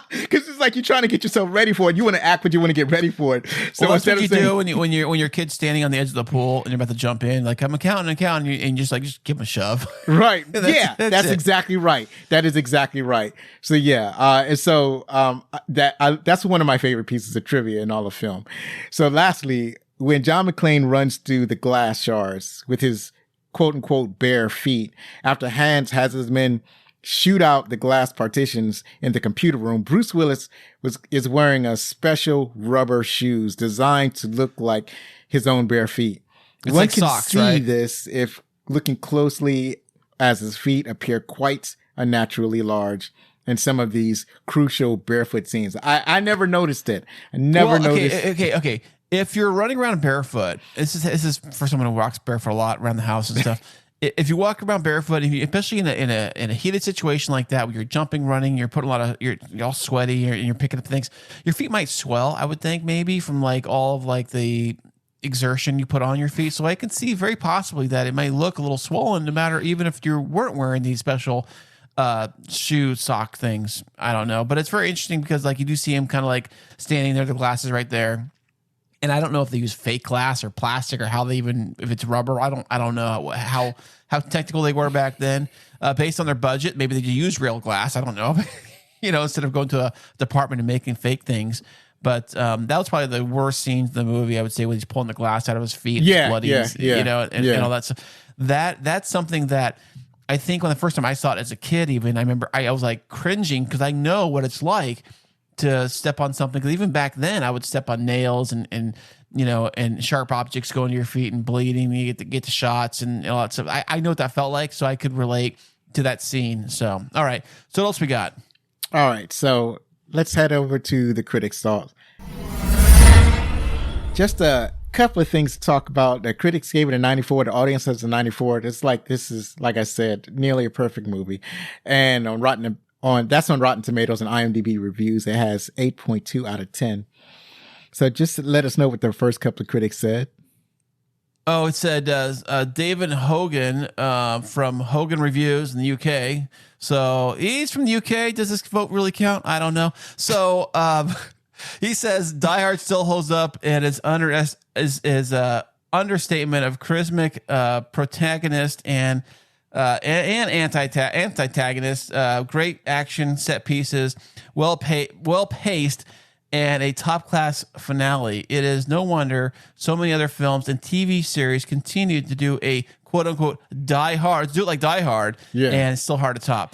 Because it's like you're trying to get yourself ready for it. You want to act, but you want to get ready for it. So that's what you do when your kid's standing on the edge of the pool and you're about to jump in. Like, I'm counting, and you just give him a shove. Right. That's exactly right. That is exactly right. So yeah, and so that's one of my favorite pieces of trivia in all of film. So lastly, when John McClane runs through the glass shards with his quote unquote bare feet, after Hans has his men shoot out the glass partitions in the computer room, Bruce Willis is wearing a special rubber shoes designed to look like his own bare feet. It's One like can socks, see right? this if looking closely, as his feet appear quite unnaturally large in some of these crucial barefoot scenes. I never noticed it. I never noticed. Okay. If you're running around barefoot, this is for someone who walks barefoot a lot around the house and stuff. If you walk around barefoot, especially in a heated situation like that, where you're jumping, running, you're putting you're all sweaty, and you're picking up things, your feet might swell. I would think maybe from like all of like the exertion you put on your feet. So I can see very possibly that it might look a little swollen, no matter even if you weren't wearing these special shoe sock things. I don't know, but it's very interesting because like you do see him kind of like standing there, the glasses right there. And I don't know if they use fake glass or plastic or how they if it's rubber. I don't know how technical they were back then. Based on their budget, maybe they use real glass. I don't know. Instead of going to a department and making fake things. But that was probably the worst scenes in the movie, I would say, when he's pulling the glass out of his feet. And all that stuff. That's something that I think when the first time I saw it as a kid, even I remember I was like cringing because I know what it's like to step on something. Because even back then, I would step on nails and sharp objects going to your feet and bleeding. You get the shots and all that stuff. I know what that felt like, so I could relate to that scene. So, all right. So what else we got? All right. So let's head over to the Critics' Thoughts. Just a couple of things to talk about. The critics gave it a 94. The audience has a 94. It's like, this is, like I said, nearly a perfect movie. And on Rotten Tomatoes and IMDb reviews, it has 8.2 out of 10. So just let us know what the first couple of critics said. Oh, it said David Hogan from Hogan Reviews in the UK. So he's from the UK. Does this vote really count? I don't know. So he says Die Hard still holds up and is understatement of charismatic protagonist and antagonist, great action set pieces, well paced, and a top class finale. It is no wonder so many other films and TV series continue to do a quote unquote Die Hard, do it like Die Hard, and it's still hard to top.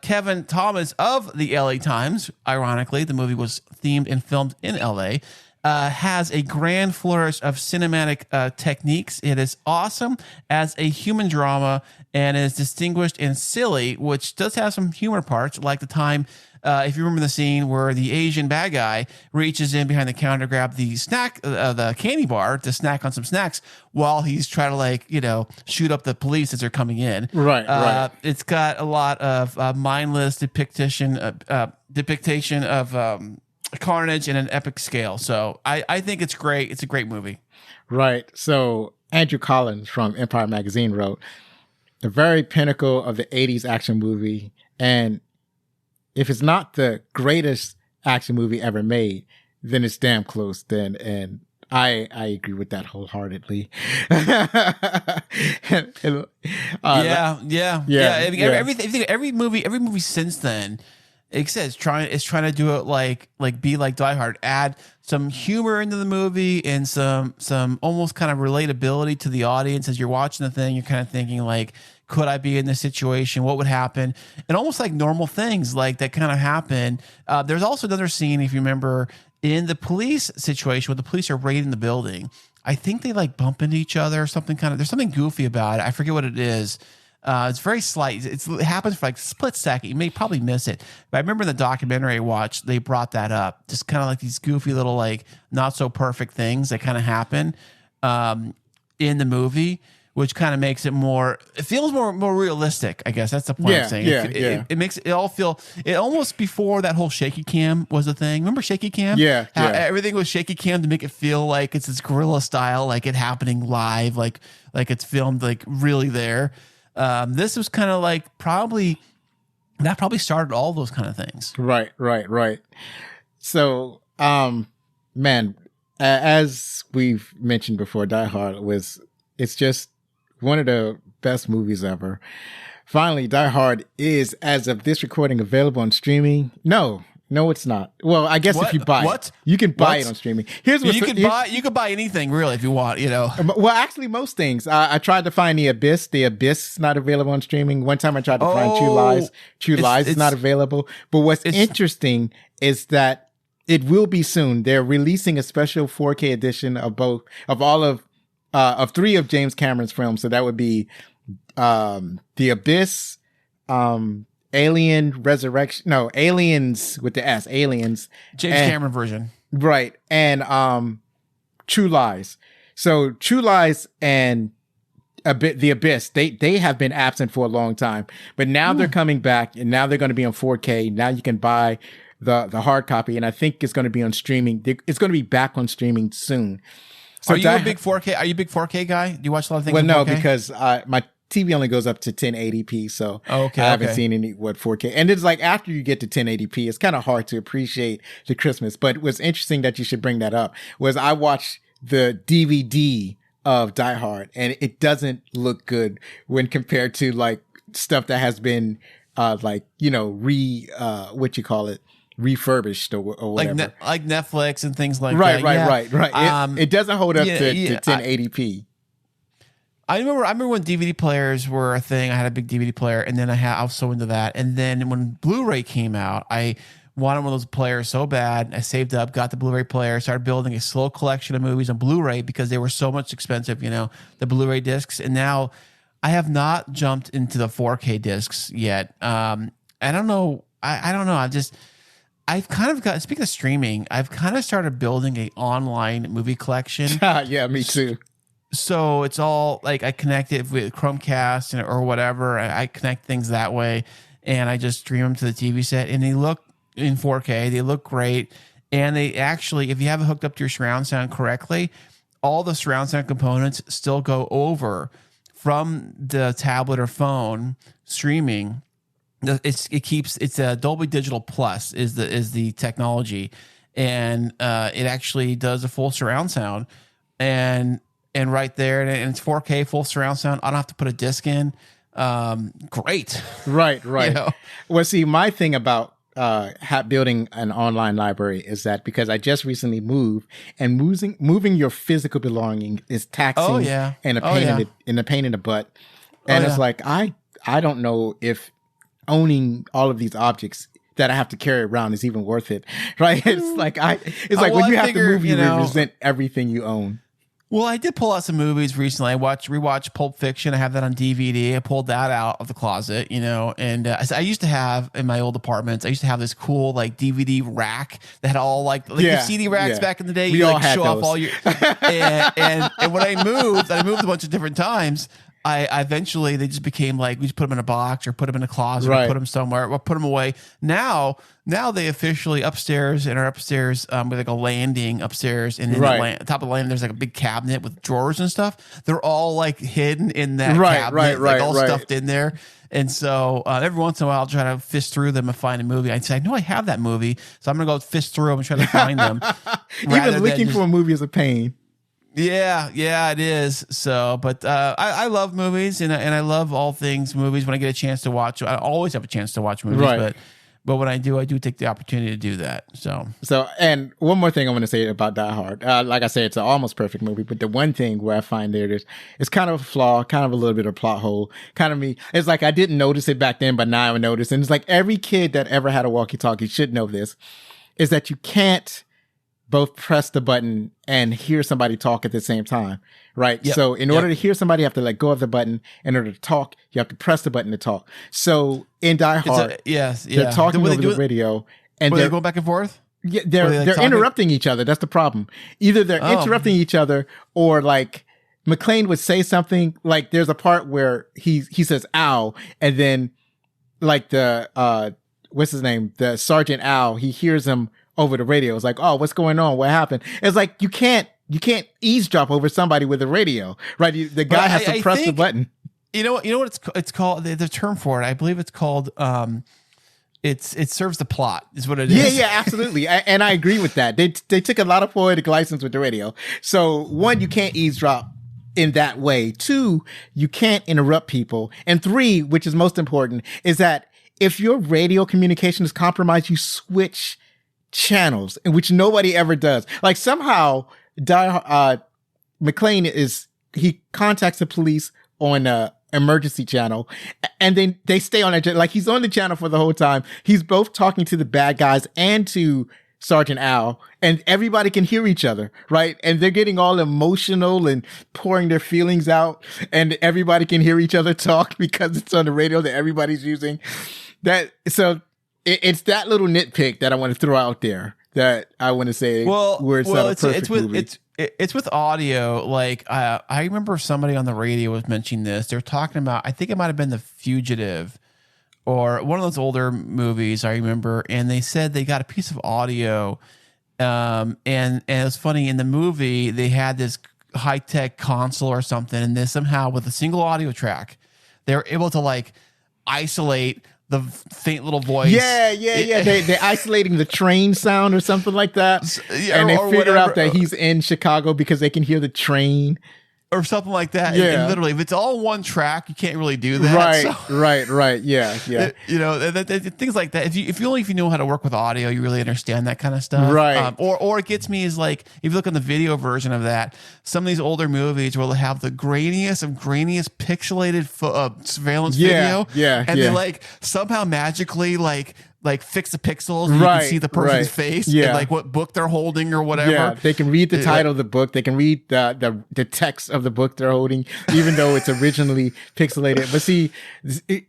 Kevin Thomas of the LA Times, ironically, the movie was themed and filmed in LA. Has a grand flourish of cinematic techniques. It is awesome as a human drama and is distinguished and silly, which does have some humor parts, like the time if you remember the scene where the Asian bad guy reaches in behind the counter to grab the snack, the candy bar to snack on some snacks while he's trying to shoot up the police as they're coming in. Right. It's got a lot of mindless depiction of carnage in an epic scale. So I think it's great. It's a great movie. Right. So Andrew Collins from Empire Magazine wrote, the very pinnacle of the 80s action movie. And if it's not the greatest action movie ever made, then it's damn close then. And I agree with that wholeheartedly. Every movie since then, it says it's trying to do it like be like Die Hard, add some humor into the movie and some almost kind of relatability to the audience as you're watching the thing. You're kind of thinking like, could I be in this situation? What would happen? And almost like normal things like that kind of happen. There's also another scene, if you remember, in the police situation where the police are raiding the building. I think they like bump into each other or something there's something goofy about it. I forget what it is. It's very slight. It happens for like a split second. You may probably miss it. But I remember in the documentary I watched, they brought that up. Just kind of like these goofy little like not so perfect things that kind of happen in the movie, which kind of makes it feels more realistic, I guess. That's the point I'm saying. It makes it all feel, it almost before that whole shaky cam was a thing. Remember shaky cam? Yeah. Everything was shaky cam to make it feel like it's this guerrilla style, like it happening live, like it's filmed like really there. This was kind of like probably started all those kind of things. Right. So, man, as we've mentioned before, Die Hard it's just one of the best movies ever. Finally, Die Hard is, as of this recording, available on streaming. No, it's not. Well, I guess if you buy it, you can buy it on streaming. You could buy anything really if you want, Well, actually, most things. I tried to find The Abyss. The Abyss is not available on streaming. One time I tried to find True Lies. True Lies is not available. But what's interesting is that it will be soon. They're releasing a special 4K edition of three of James Cameron's films. So that would be The Abyss, Alien Resurrection. No, Aliens with the S. Aliens. James Cameron version. Right. And True Lies. So True Lies and The Abyss, they have been absent for a long time. But now they're coming back, and now they're going to be on 4K. Now you can buy the hard copy, and I think it's going to be on streaming. It's going to be back on streaming soon. So are you a big 4K? Are you a big 4K guy? Do you watch a lot of things? Well, no, 4K? because my TV only goes up to 1080p, so I haven't seen any 4K. And it's like after you get to 1080p, it's kind of hard to appreciate the Christmas. But what's interesting that you should bring that up was I watched the DVD of Die Hard, and it doesn't look good when compared to like stuff that has been refurbished or whatever, like Netflix and things like that. Right. It doesn't hold up to 1080p. I remember when DVD players were a thing. I had a big DVD player, and then I was so into that. And then when Blu-ray came out, I wanted one of those players so bad. I saved up, got the Blu-ray player, started building a slow collection of movies on Blu-ray because they were so much expensive, the Blu-ray discs. And now I have not jumped into the 4K discs yet. I don't know. I don't know. I've kind of got, speaking of streaming, I've kind of started building an online movie collection. Yeah, me too. So it's all like I connect it with Chromecast or whatever. I connect things that way, and I just stream them to the TV set, and they look in 4K. They look great, and they actually, if you have it hooked up to your surround sound correctly, all the surround sound components still go over from the tablet or phone streaming. It's a Dolby Digital Plus is the technology, and it actually does a full surround sound, and right there, and it's 4K full surround sound. I don't have to put a disc in. Great. Right. Well, see, my thing about building an online library is that because I just recently moved, and moving your physical belonging is taxing and a pain in the butt. And it's like I don't know if owning all of these objects that I have to carry around is even worth it, right? It's like when you have to move, you resent everything you own. Well, I did pull out some movies recently. I rewatched Pulp Fiction. I have that on DVD. I pulled that out of the closet, and I used to have in my old apartments. I used to have this cool like DVD rack that had all like the CD racks back in the day. We you all like had show those. off all your and when I moved a bunch of different times. I eventually they just became like we just put them in a box or put them in a closet or put them somewhere or put them away. Now they officially upstairs and are upstairs with like a landing upstairs and in the top of the landing there's like a big cabinet with drawers and stuff. They're all like hidden in that cabinet, like all stuffed in there. And so every once in a while I'll try to fist through them and find a movie. I'd say I know I have that movie, so I'm gonna go fist through them and try to find them. Even looking for a movie is a pain. Yeah, it is. So, but I love movies and I love all things movies. When I get a chance to watch, I always have a chance to watch movies, but when I do take the opportunity to do that. So, and one more thing I want to say about Die Hard. Like I said, it's an almost perfect movie, but the one thing where I find it's kind of a flaw, kind of a little bit of a plot hole, kind of me. It's like I didn't notice it back then, but now I notice. And it's like every kid that ever had a walkie-talkie should know this, is that you can't both press the button and hear somebody talk at the same time, right? Yep. So in order to hear somebody, you have to let go of the button. In order to talk, you have to press the button to talk. So in Die Hard, they're talking over the radio. And they're going back and forth? Yeah, they're interrupting each other. That's the problem. Either they're interrupting each other or like McClane would say something like there's a part where he says, ow. And then like the, what's his name? The Sergeant Al, he hears him over the radio. It's like, oh, what's going on? What happened? It's like you can't eavesdrop over somebody with a radio, right? The guy has to press the button. You know what it's called? The term for it, I believe it's called. It serves the plot, is what it is. Yeah, absolutely, and I agree with that. They took a lot of poetic license with the radio. So one, you can't eavesdrop in that way. Two, you can't interrupt people, and three, which is most important, is that if your radio communication is compromised, you switch channels, in which nobody ever does. Like somehow McClane he contacts the police on a emergency channel and then they stay on that, like he's on the channel for the whole time. He's both talking to the bad guys and to Sergeant Al, and everybody can hear each other, right? And they're getting all emotional and pouring their feelings out, and everybody can hear each other talk because it's on the radio that everybody's using. It's that little nitpick that I want to throw out there that I want to say where it's not a perfect movie. It's with audio. Like I remember somebody on the radio was mentioning this. They were talking about, I think it might have been The Fugitive or one of those older movies I remember. And they said they got a piece of audio. And it was funny, in the movie, they had this high-tech console or something. And they somehow with a single audio track, they were able to like isolate the faint little voice. Yeah. They're isolating the train sound or something like that. And they figure out that he's in Chicago because they can hear the train. Or something like that. Yeah. And literally, if it's all one track, you can't really do that. Right. Yeah. Things like that. If you know how to work with audio, you really understand that kind of stuff. Right. Or it gets me is like, if you look on the video version of that, some of these older movies will have the grainiest pixelated surveillance video. Yeah. And they like somehow magically like fix the pixels. You can see the person's face and like what book they're holding or whatever. Yeah, they can read the title of the book. They can read the text of the book they're holding, even though it's originally pixelated. But see,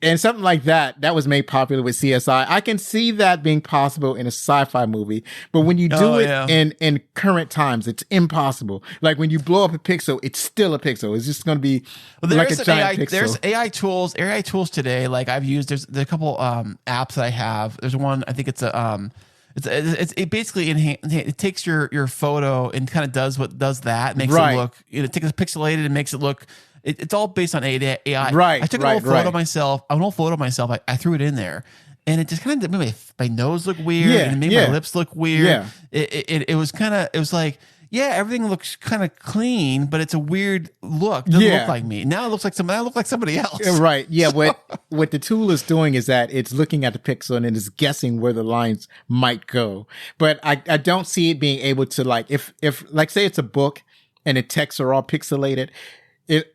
and something like that was made popular with CSI. I can see that being possible in a sci-fi movie, but when you do in current times, it's impossible. Like when you blow up a pixel, it's still a pixel. It's just going to be like a giant pixel. There's AI tools today. Like I've used, there's a couple apps that I have. There's one, I think it's it basically it takes your photo and kind of does that, makes it look, it takes it pixelated and makes it look, it's all based on AI. Right. I took an old photo of myself. I threw it in there, and it just kind of made my nose look weird, and it made my lips look weird. Yeah. It was like, yeah, everything looks kind of clean, but it's a weird look. It doesn't look like me. Now it looks like somebody. I look like somebody else. Right. Yeah. What the tool is doing is that it's looking at the pixel and it's guessing where the lines might go. But I don't see it being able to, like, if like say it's a book and the texts are all pixelated,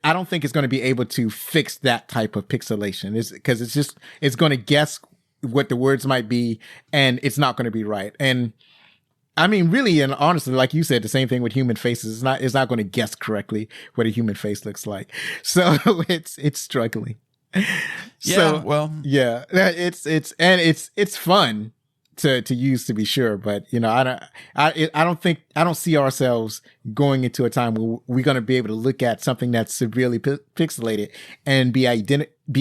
I don't think it's going to be able to fix that type of pixelation. Because it's going to guess what the words might be, and it's not going to be right. And I mean, really, and honestly, like you said, the same thing with human faces. It's not going to guess correctly what a human face looks like. So it's struggling. It's fun to use, to be sure, but I don't see ourselves going into a time where we're going to be able to look at something that's severely pixelated and be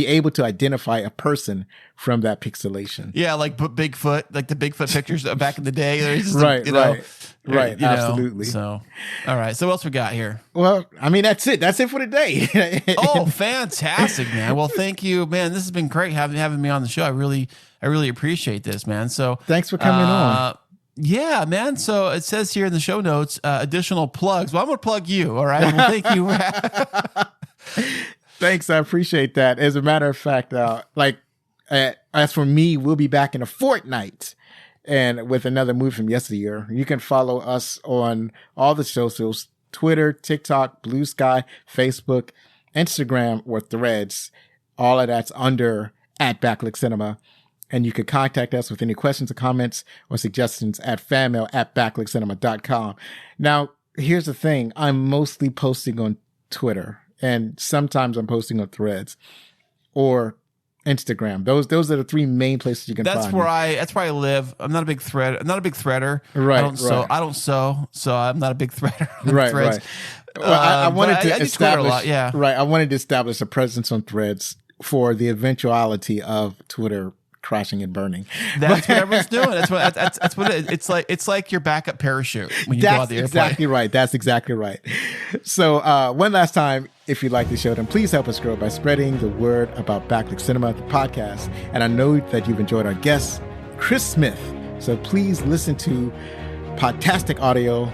able to identify a person from that pixelation. Yeah, like Bigfoot, like the Bigfoot pictures back in the day. Right, absolutely. So, all right. So what else we got here? Well, I mean, that's it. That's it for today. Oh, fantastic, man. Well, thank you, man. This has been great having me on the show. I really appreciate this, man. So thanks for coming on. Yeah, man. So it says here in the show notes, additional plugs. Well, I'm going to plug you. All right. Well, thank you. Thanks. I appreciate that. As a matter of fact, as for me, we'll be back in a fortnight and with another movie from yesteryear. You can follow us on all the socials: Twitter, TikTok, Blue Sky, Facebook, Instagram, or Threads. All of that's under @BacklickCinema. And you can contact us with any questions or comments or suggestions at fanmail@backlickcinema.com. Now, here's the thing. I'm mostly posting on Twitter, and sometimes I'm posting on Threads or Instagram. Those are the three main places you can find me. That's where I live. I'm not a big threader. Right. I don't sew, so I'm not a big threader. Right. Well, I wanted to establish a lot, yeah. Right. I wanted to establish a presence on Threads for the eventuality of Twitter crashing and burning. That's what everyone's doing. That's what it is. It's like your backup parachute when you go out the airplane. That's exactly right. So one last time, if you like the show, then please help us grow by spreading the word about Backlick Cinema, the podcast. And I know that you've enjoyed our guest, Kris Smith. So please listen to Podtastic Audio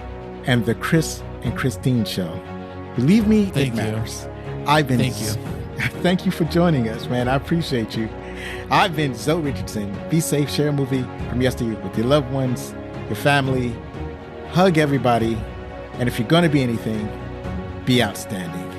and the Kris and Kristine Show. Believe me, it matters. Thank you. Thank you for joining us, man. I appreciate you. I've been Zoe Richardson. Be safe, share a movie from yesteryear with your loved ones, your family. Hug everybody. And if you're going to be anything, be outstanding.